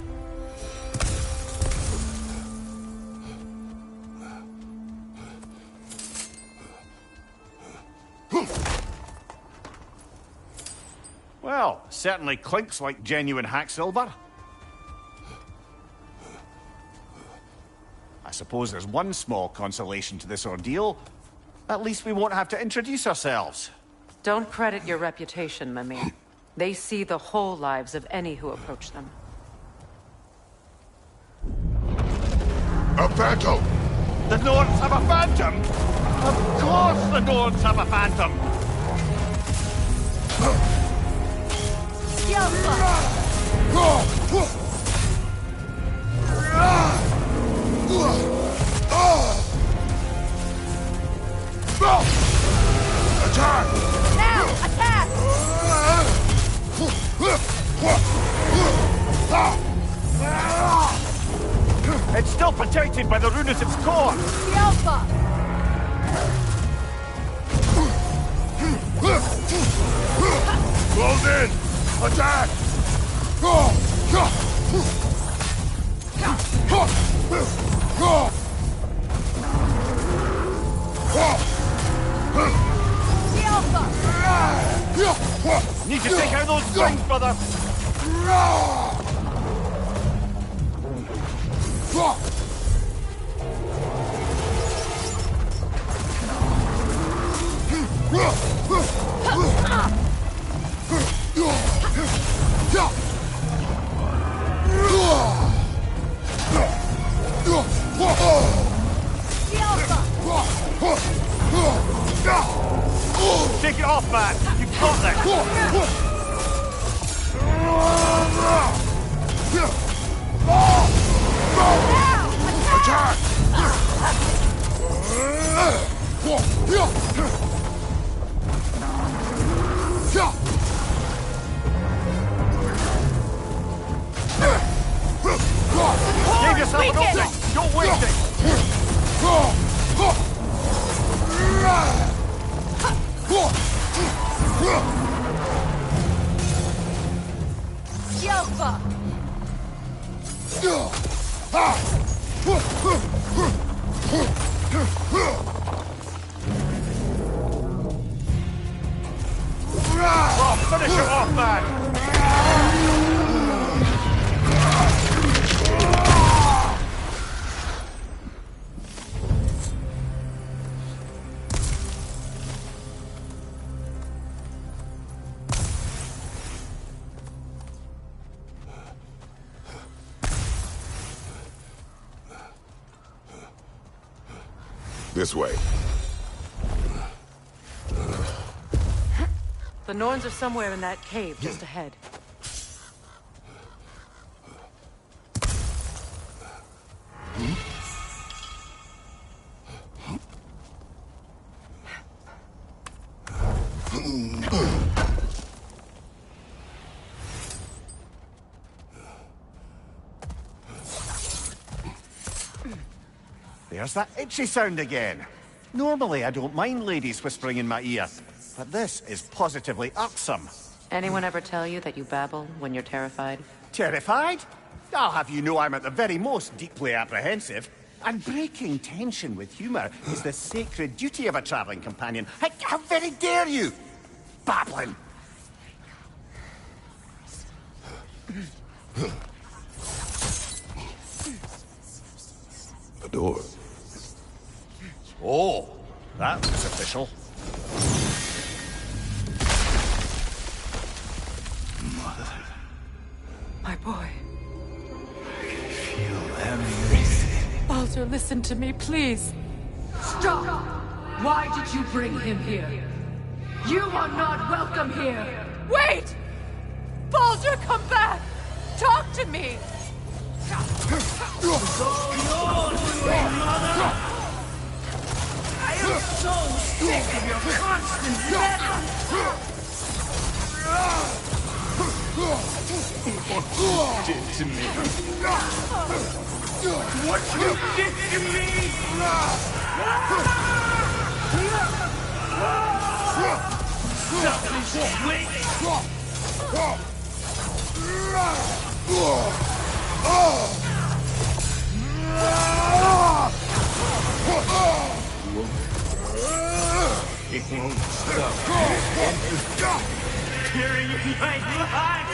Well, certainly clinks like genuine hack silver. I suppose there's one small consolation to this ordeal. At least we won't have to introduce ourselves.
Don't credit your reputation, Mimir. They see the whole lives of any who approach them.
A phantom!
The Norns have a phantom? Of course the Norns have a phantom!
Attack!
Now! Attack!
It's still protected by the rune at its core!
The Alpha!
Close in! Attack!
The Alpha!
Need to take out those things, brother! Take it off, man! You got that!
Attack!
Give yourself an opening! Don't waste it!
The Alpha!
Oh, finish it off, man!
This way.
The Norns are somewhere in that cave just ahead.
There's that itchy sound again. Normally, I don't mind ladies whispering in my ear. but this is positively irksome.
Anyone ever tell you that you babble when you're terrified?
Terrified? I'll have you know I'm at the very most deeply apprehensive. And breaking tension with humor is the sacred duty of a traveling companion. How very dare you! Babbling!
A door.
Oh, that was official.
Mother.
My boy.
I can feel them racing.
Baldur, listen to me, please. Stop! Why did you bring him here? You are not welcome here. Wait! Baldur, come back! Talk to me!
I am so sick of your constant meddling!
What you did to me?
What you did to me! Selfish witch!
It won't stop.
Carrying my life!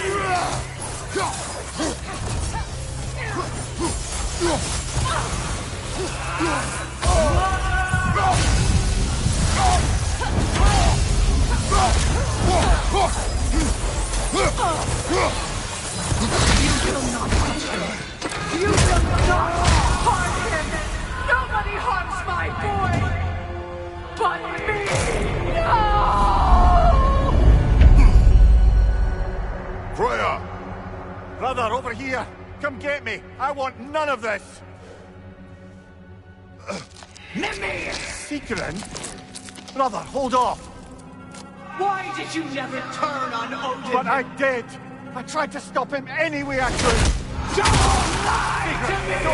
You will not touch him! You will not harm him! Nobody harms my boy! But me! No!
Freya! Brother, over here! Come get me! I want none of this!
Mimir!
Secret? Brother, hold off!
Why did you never turn on Odin?
But I did! I tried to stop him any way I could!
Don't lie to me!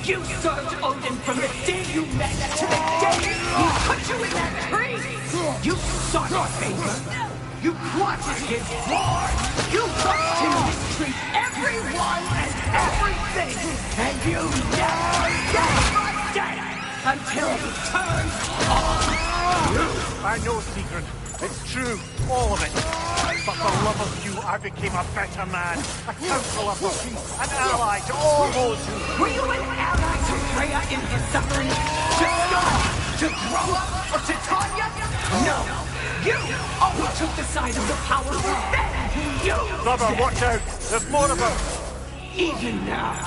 You served Odin from the day you met to the day he put you in that tree! You sought favor! You plotted his war! You watched him mistreat everyone and everything! And you never gave a damn until he turned on you!
I know, Secret. It's true, all of it. But for love of you, I became a better man. A counselor for peace, an ally to all those who...
Were you an ally to Freya in his suffering? To Scott? To Groa? Or to Tanya? No! You always took the side of the powerful. Then you...
Brother, watch out! There's more of them!
Even now,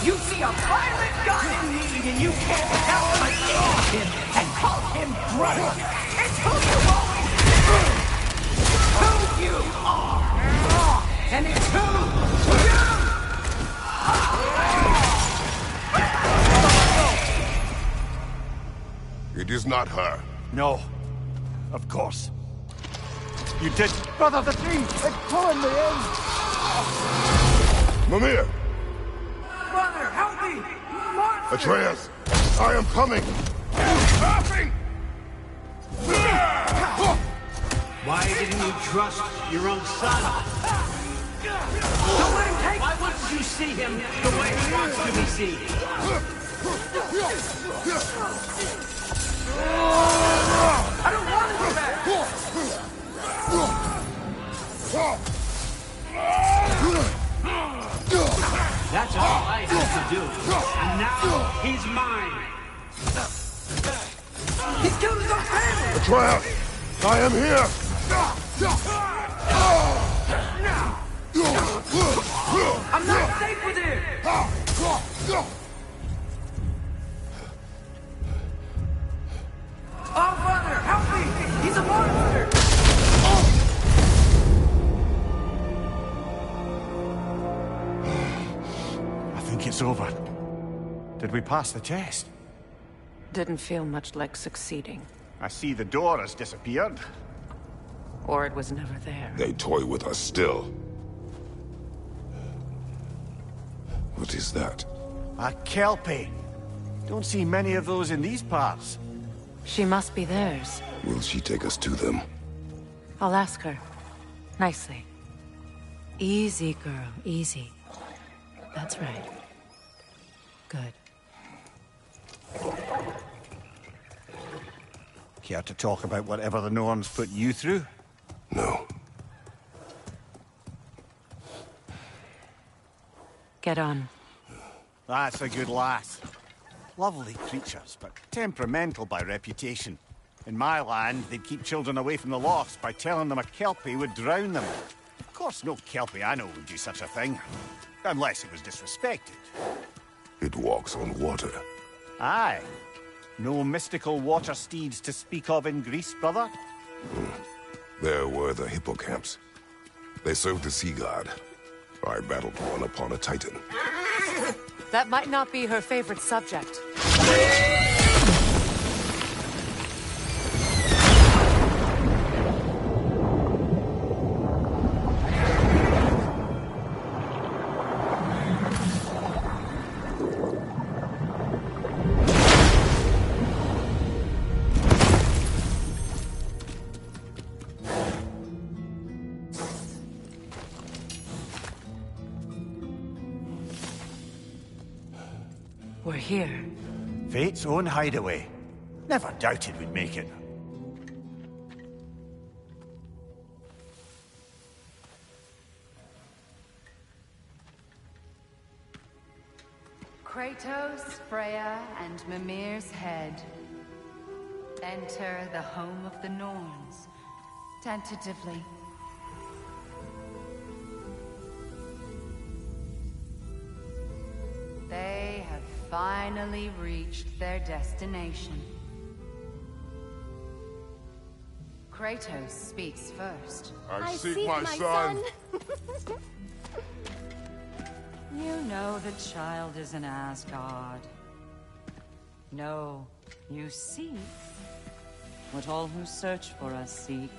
you see a violent god in need and you can't help but aid him and call him brother. It's who you always been. Who you are. And it's who you
are. It is not her.
No. Of course. You did... Brother, the tree! It's pulling me in!
Mimir!
Brother, help me! Monster!
Atreus! I am coming!
Stopping!
Why didn't you trust your own son?
Don't let him take...
Why wouldn't you see him the way he wants to be seen?
I don't want to go back!
That's all I had to do. And now, he's mine.
He's killed his own family!
Atreus! I am here!
I'm not safe with him! Oh, brother, help me! He's a monster!
I think it's over. Did we pass the test?
Didn't feel much like succeeding.
I see the door has disappeared.
Or it was never there.
They toy with us still. What is that?
A Kelpie. Don't see many of those in these parts.
She must be theirs.
Will she take us to them?
I'll ask her. Nicely. Easy, girl. Easy. That's right. Good.
Care to talk about whatever the Norns put you through?
No.
Get on.
That's a good lass. Lovely creatures, but temperamental by reputation. In my land, they'd keep children away from the lofts by telling them a Kelpie would drown them. Of course, no Kelpie I know would do such a thing. Unless it was disrespected.
It walks on water.
Aye. No mystical water steeds to speak of in Greece, brother?
There were the hippocamps. They served the sea god. I battled one upon a titan.
That might not be her favorite subject. We're here.
Fate's own hideaway. Never doubted we'd make it.
Kratos, Freya, and Mimir's head. Enter the home of the Norns. Tentatively. They have finally reached their destination. Kratos speaks first.
I seek my son.
You know the child is in Asgard. No, you seek what all who search for us seek.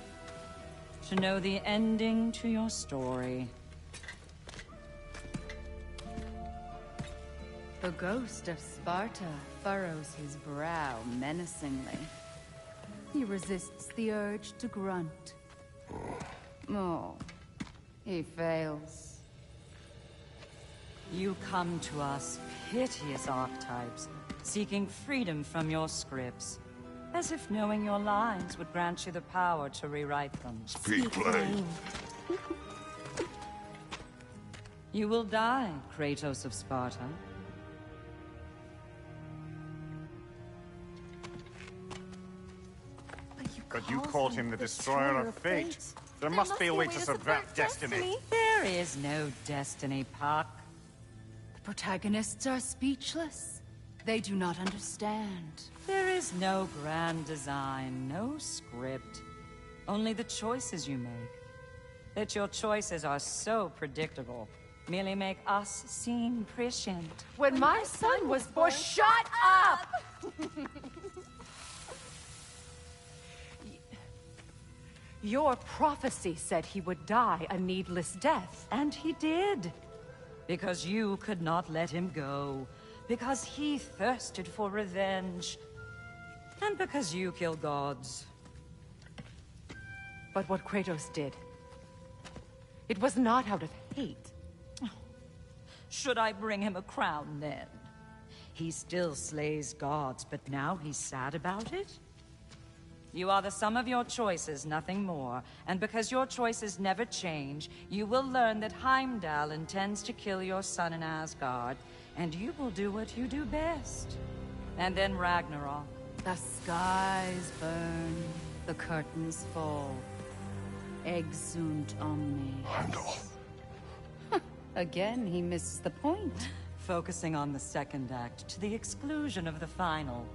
To know the ending to your story. The ghost of Sparta furrows his brow menacingly. He resists the urge to grunt. Oh, he fails. You come to us, piteous archetypes, seeking freedom from your scripts. As if knowing your lines would grant you the power to rewrite them.
Speak plain.
You will die, Kratos of Sparta.
But you called him the Destroyer of Fate. There must be a way to subvert destiny.
There is no destiny, Puck. The protagonists are speechless. They do not understand. There is no grand design, no script. Only the choices you make. That your choices are so predictable merely make us seem prescient.
When my son was born...
Shut up!
Your prophecy said he would die a needless death.
And he did. Because you could not let him go. Because he thirsted for revenge. And because you kill gods.
But what Kratos did, it was not out of hate.
Should I bring him a crown then? He still slays gods, but now he's sad about it? You are the sum of your choices, nothing more. And because your choices never change, you will learn that Heimdall intends to kill your son in Asgard, and you will do what you do best. And then Ragnarok. The skies burn, the curtains fall. Exunt omni.
Heimdall.
Again, he misses the point. Focusing on the second act to the exclusion of the final.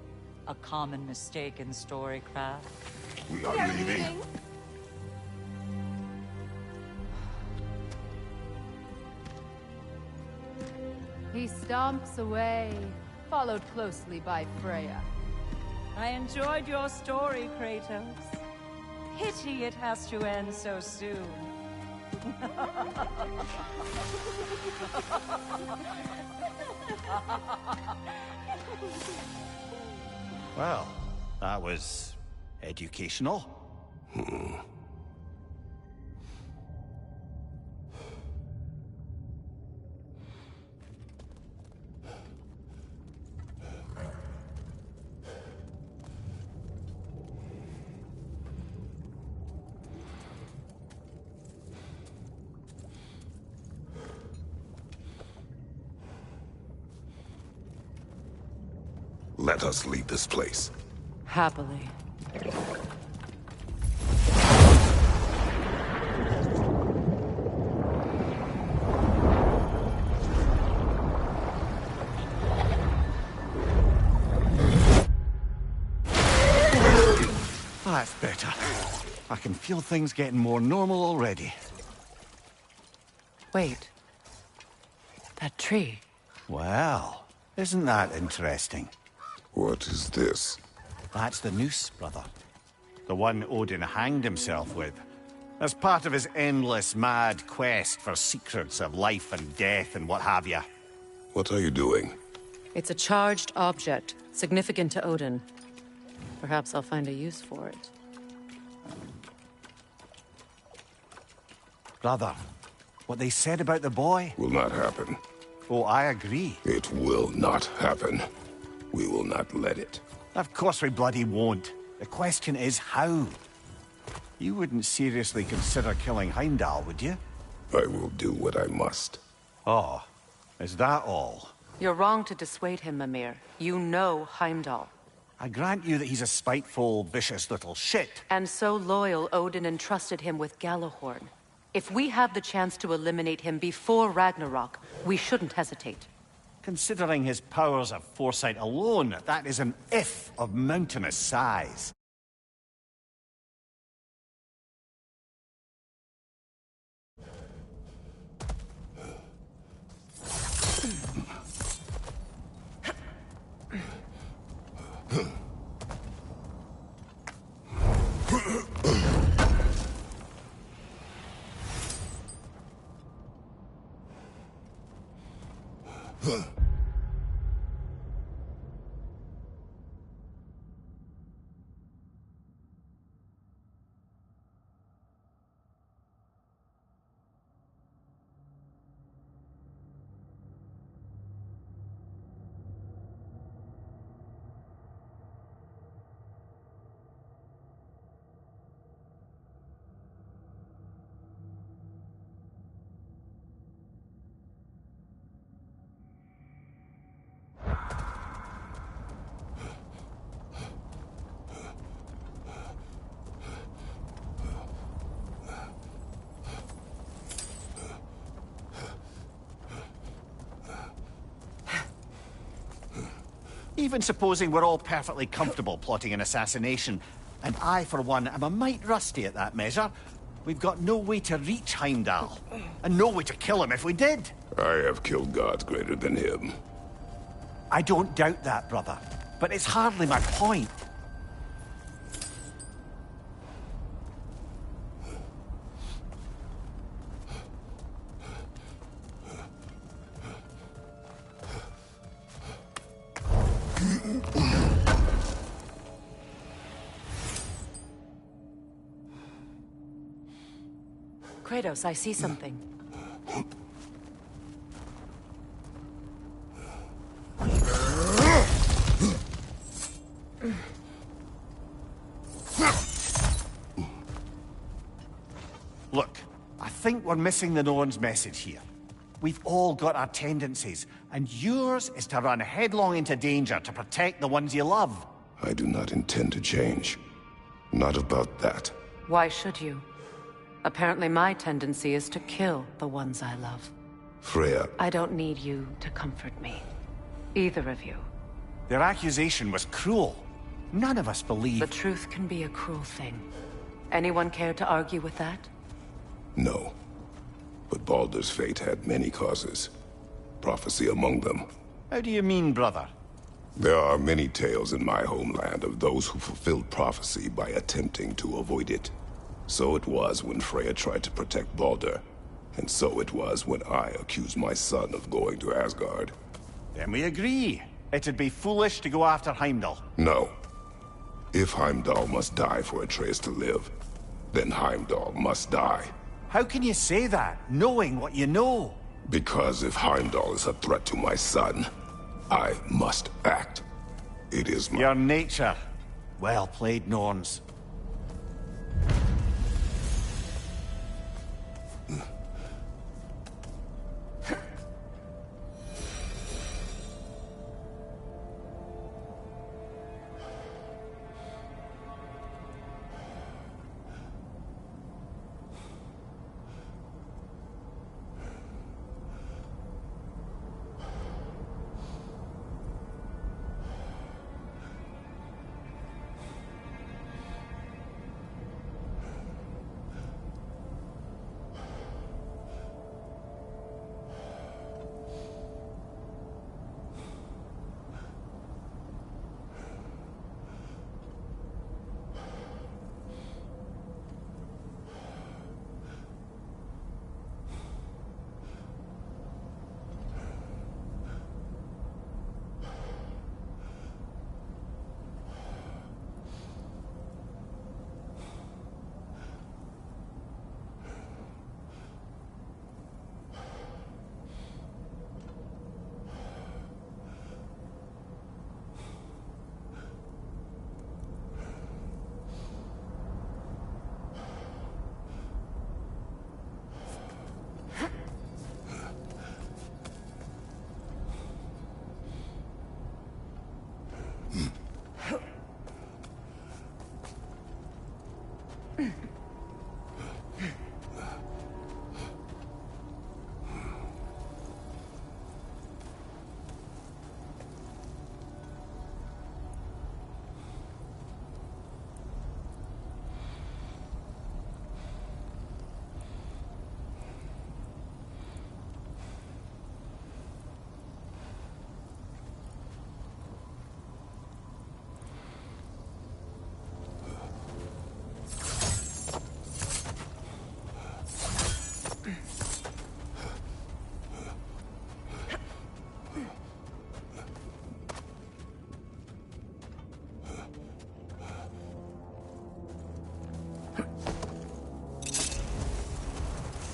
A common mistake in storycraft.
We are leaving.
He stomps away, followed closely by Freya. I enjoyed your story, Kratos. Pity it has to end so soon.
Well, that was Educational?
Let us leave this place.
Happily.
That's better. I can feel things getting more normal already.
Wait. That tree.
Well, isn't that interesting?
What is this?
That's the noose, brother. The one Odin hanged himself with. As part of his endless, mad quest for secrets of life and death and what have you.
What are you doing?
It's a charged object, significant to Odin. Perhaps I'll find a use for it.
Brother, what they said about the boy?
Will not happen.
Oh, I agree.
It will not happen. We will not let it.
Of course we bloody won't. The question is how? You wouldn't seriously consider killing Heimdall, would you?
I will do what I must.
Oh, is that all?
You're wrong to dissuade him, Mimir. You know Heimdall.
I grant you that he's a spiteful, vicious little shit.
And so loyal, Odin entrusted him with Gjallarhorn. If we have the chance to eliminate him before Ragnarok, we shouldn't hesitate.
Considering his powers of foresight alone, that is an if of mountainous size. Even supposing we're all perfectly comfortable plotting an assassination, and I, for one, am a mite rusty at that measure, we've got no way to reach Heimdall, and no way to kill him if we did.
I have killed gods greater than him.
I don't doubt that, brother, but it's hardly my point.
Kratos, I see something.
Look, I think we're missing the Norn's message here. We've all got our tendencies, and yours is to run headlong into danger to protect the ones you love.
I do not intend to change. Not about that.
Why should you? Apparently my tendency is to kill the ones I love.
Freya.
I don't need you to comfort me. Either of you.
Their accusation was cruel. None of us believe...
The truth can be a cruel thing. Anyone care to argue with that?
No. But Baldur's fate had many causes. Prophecy among them.
How do you mean, brother?
There are many tales in my homeland of those who fulfilled prophecy by attempting to avoid it. So it was when Freya tried to protect Baldur. And so it was when I accused my son of going to Asgard.
Then we agree. It'd be foolish to go after Heimdall.
No. If Heimdall must die for Atreus to live, then Heimdall must die.
How can you say that, knowing what you know?
Because if Heimdall is a threat to my son, I must act. It is my...
Your nature. Well played, Norns.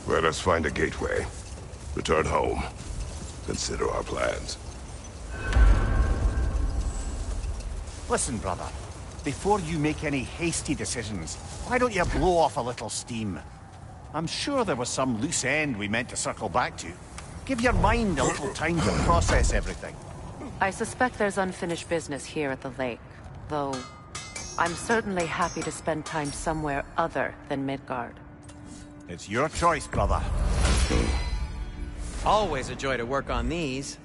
Let us find a gateway. Return home. Consider our plans.
Listen, brother. Before you make any hasty decisions, why don't you blow off a little steam? I'm sure there was some loose end we meant to circle back to. Give your mind a little time to process everything.
I suspect there's unfinished business here at the lake, though I'm certainly happy to spend time somewhere other than Midgard.
It's your choice, brother.
Always a joy to work on these.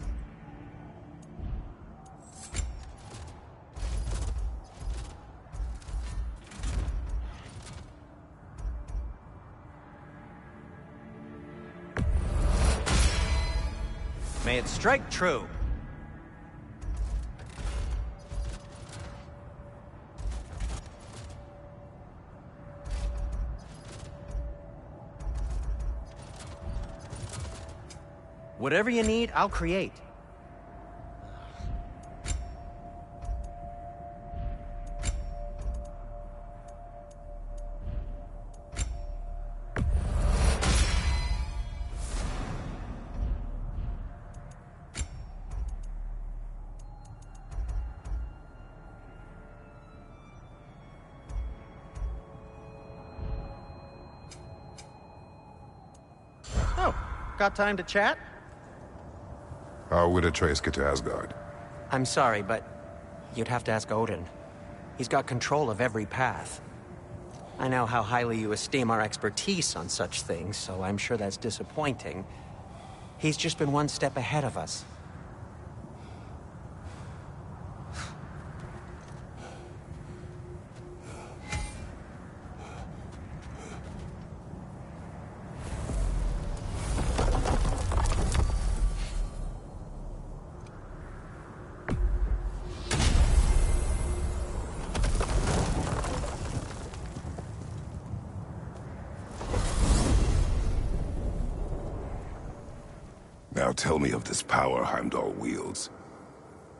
May it strike true. Whatever you need, I'll create. Oh, got time to chat?
How would Atreus get to Asgard?
I'm sorry, but you'd have to ask Odin. He's got control of every path. I know how highly you esteem our expertise on such things, so I'm sure that's disappointing. He's just been one step ahead of us.
Now tell me of this power Heimdall wields.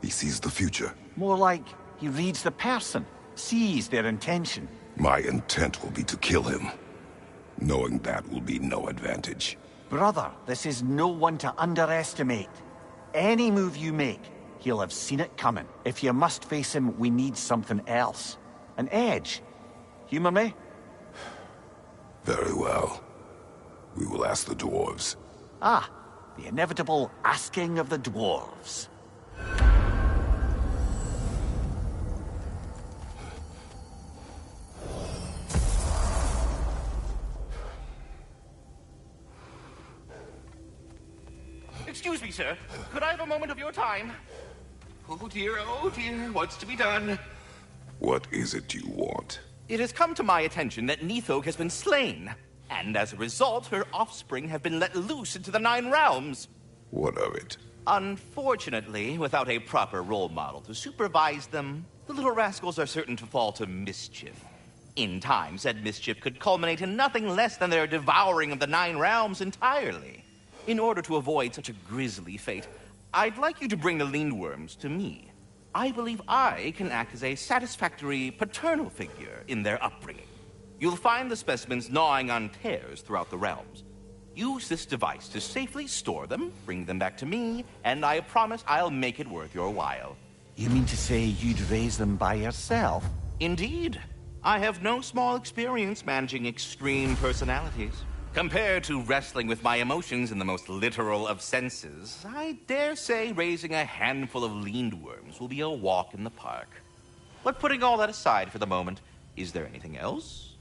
He sees the future.
More like he reads the person, seize their intention.
My intent will be to kill him. Knowing that will be no advantage.
Brother, this is no one to underestimate. Any move you make, he'll have seen it coming. If you must face him, we need something else. An edge. Humor me?
Very well. We will ask the dwarves.
Ah, the inevitable asking of the dwarves.
Excuse me, sir. Could I have a moment of your time? Oh dear, what's to be done?
What is it you want?
It has come to my attention that Nithog has been slain, and as a result, her offspring have been let loose into the Nine Realms.
What of it?
Unfortunately, without a proper role model to supervise them, the little rascals are certain to fall to mischief. In time, said mischief could culminate in nothing less than their devouring of the Nine Realms entirely. In order to avoid such a grisly fate, I'd like you to bring the Lindworms to me. I believe I can act as a satisfactory paternal figure in their upbringing. You'll find the specimens gnawing on tears throughout the realms. Use this device to safely store them, bring them back to me, and I promise I'll make it worth your while.
You mean to say you'd raise them by yourself?
Indeed. I have no small experience managing extreme personalities. Compared to wrestling with my emotions in the most literal of senses, I dare say raising a handful of Lindworms will be a walk in the park. But putting all that aside for the moment, is there anything else?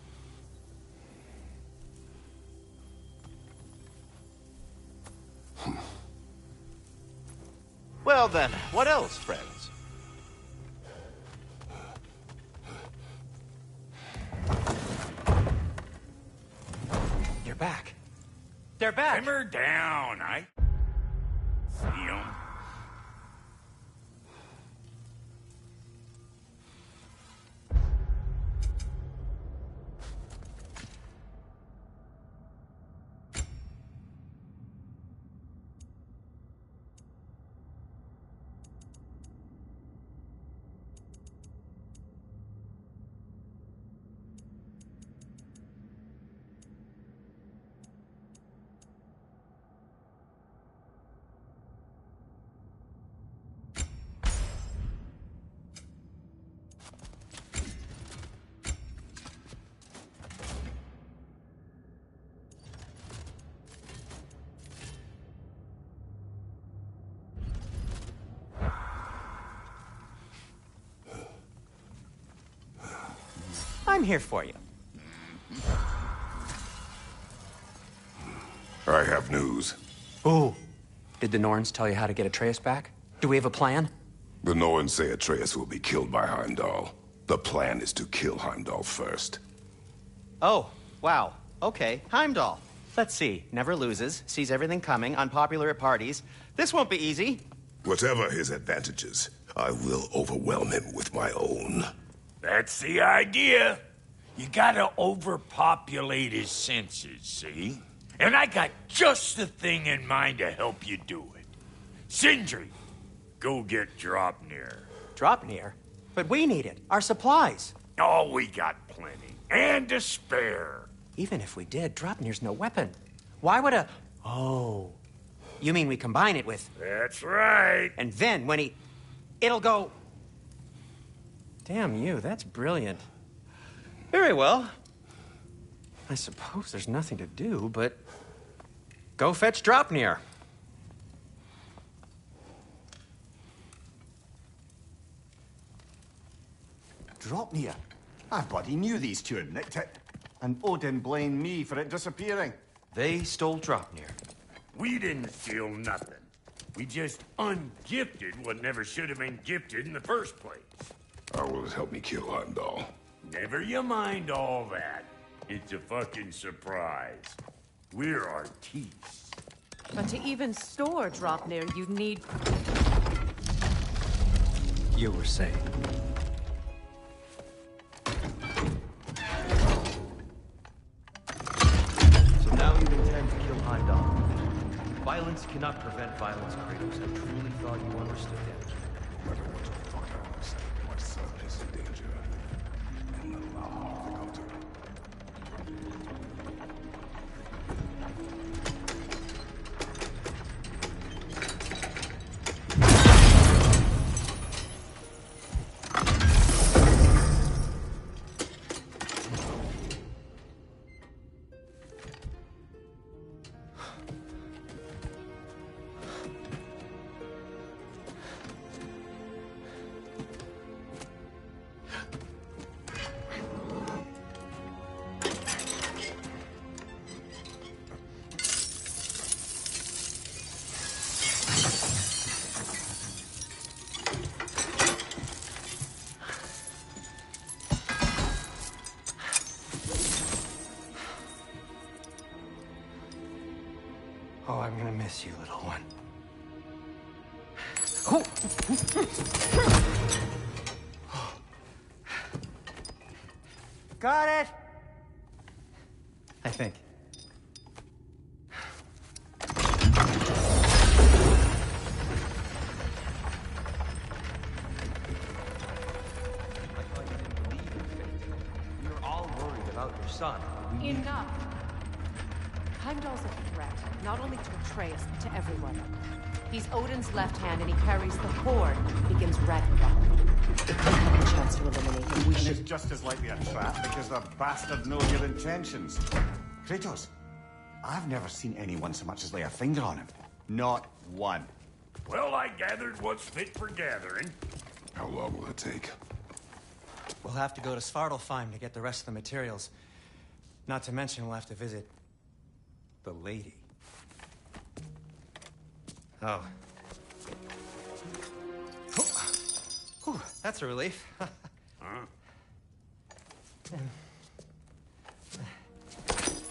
Well then, what else, friends?
They're back. They're back.
Simmer down. I see 'em.
I'm here for you.
I have news.
Ooh. Did the Norns tell you how to get Atreus back? Do we have a plan?
The Norns say Atreus will be killed by Heimdall. The plan is to kill Heimdall first.
Oh, wow. Okay, Heimdall. Let's see. Never loses, sees everything coming, unpopular at parties. This won't be easy.
Whatever his advantages, I will overwhelm him with my own.
That's the idea. You gotta overpopulate his senses, see? And I got just the thing in mind to help you do it. Sindri, go get Dropnir.
Dropnir? But we need it. Our supplies.
Oh, we got plenty. And to spare.
Even if we did, Dropnir's no weapon. Why would a... Oh. You mean we combine it with...
That's right.
And then when he... It'll go... Damn you, that's brilliant. Very well. I suppose there's nothing to do, but... Go fetch Dropnir.
Dropnir? I bloody knew these two had nicked it. And Odin blamed me for it disappearing.
They stole Dropnir.
We didn't steal nothing. We just ungifted what never should have been gifted in the first place.
How will it help me kill Heimdall?
Never you mind all that. It's a fucking surprise. We're artistes.
But to even store Dropnir, you'd need...
You were saying...
So now you intend to kill Heimdall. Violence cannot prevent violence, Kratos. I truly thought you understood that.
I don't want to fuck up. My son is in danger.
Oh, I'm gonna miss you, little one. Got it! I think.
We were all worried about your son.
Enough. Heimdall's a threat, not only to Atreus, but to everyone. He's Odin's left hand, and he carries the Horde that begins Ragnarok. If we have a chance to eliminate him, we
And
should...
it's just as likely a trap because the bastard knows your intentions. Kratos, I've never seen anyone so much as lay a finger on him. Not one.
Well, I gathered what's fit for gathering.
How long will it take?
We'll have to go to Svartalfheim to get the rest of the materials. Not to mention we'll have to visit... the lady. Oh. Whew, that's a relief.
Huh?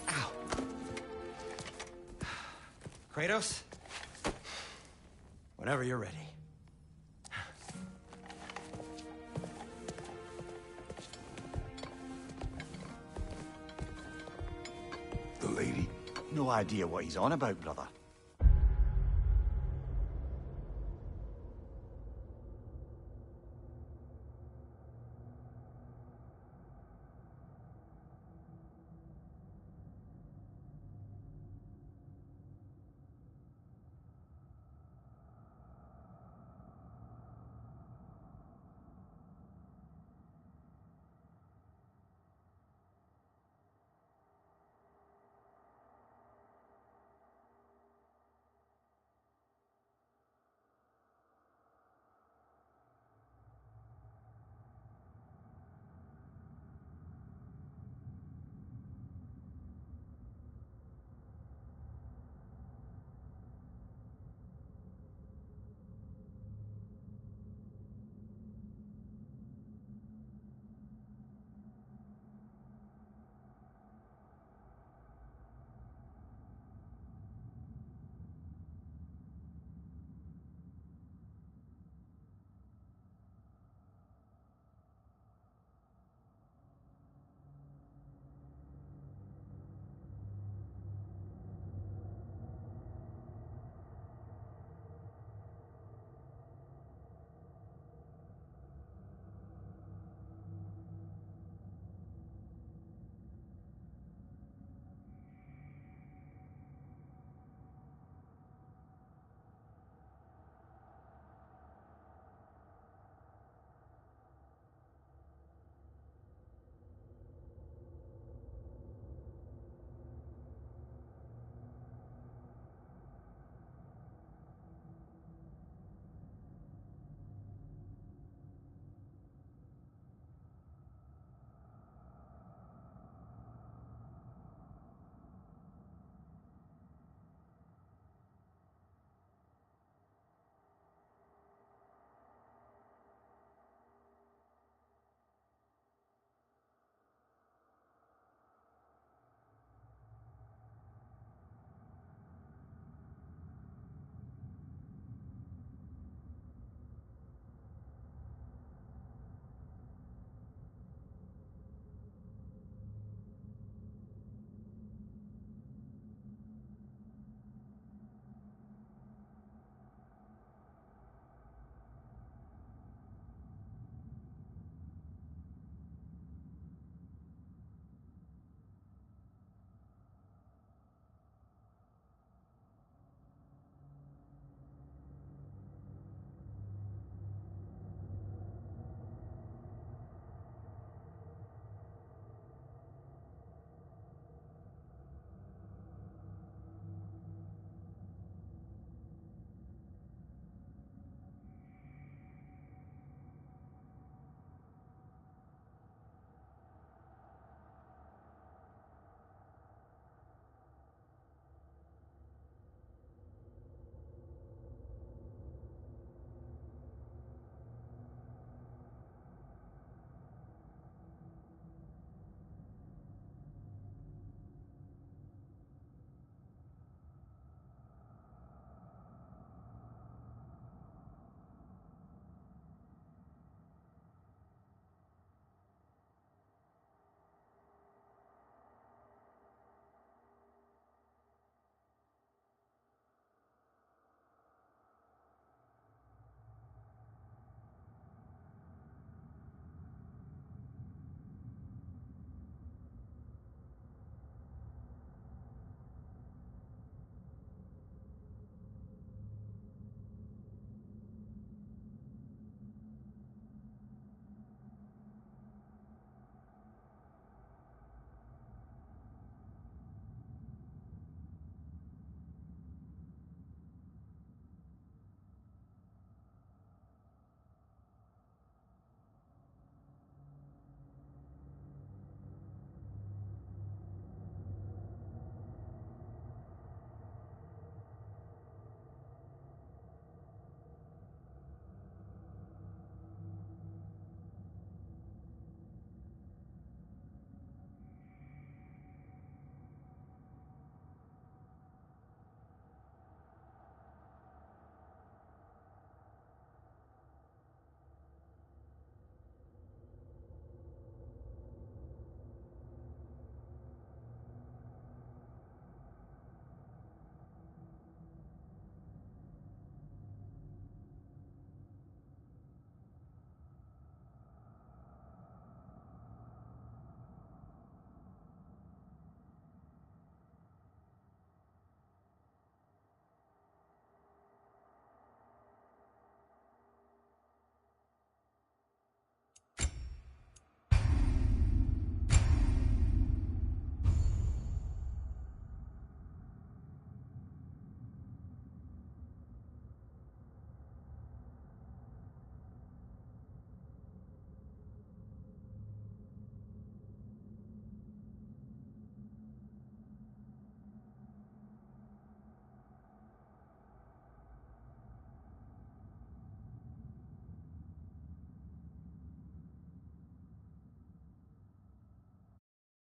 Ow. Kratos? Whenever you're ready.
The lady?
No idea what he's on about, brother.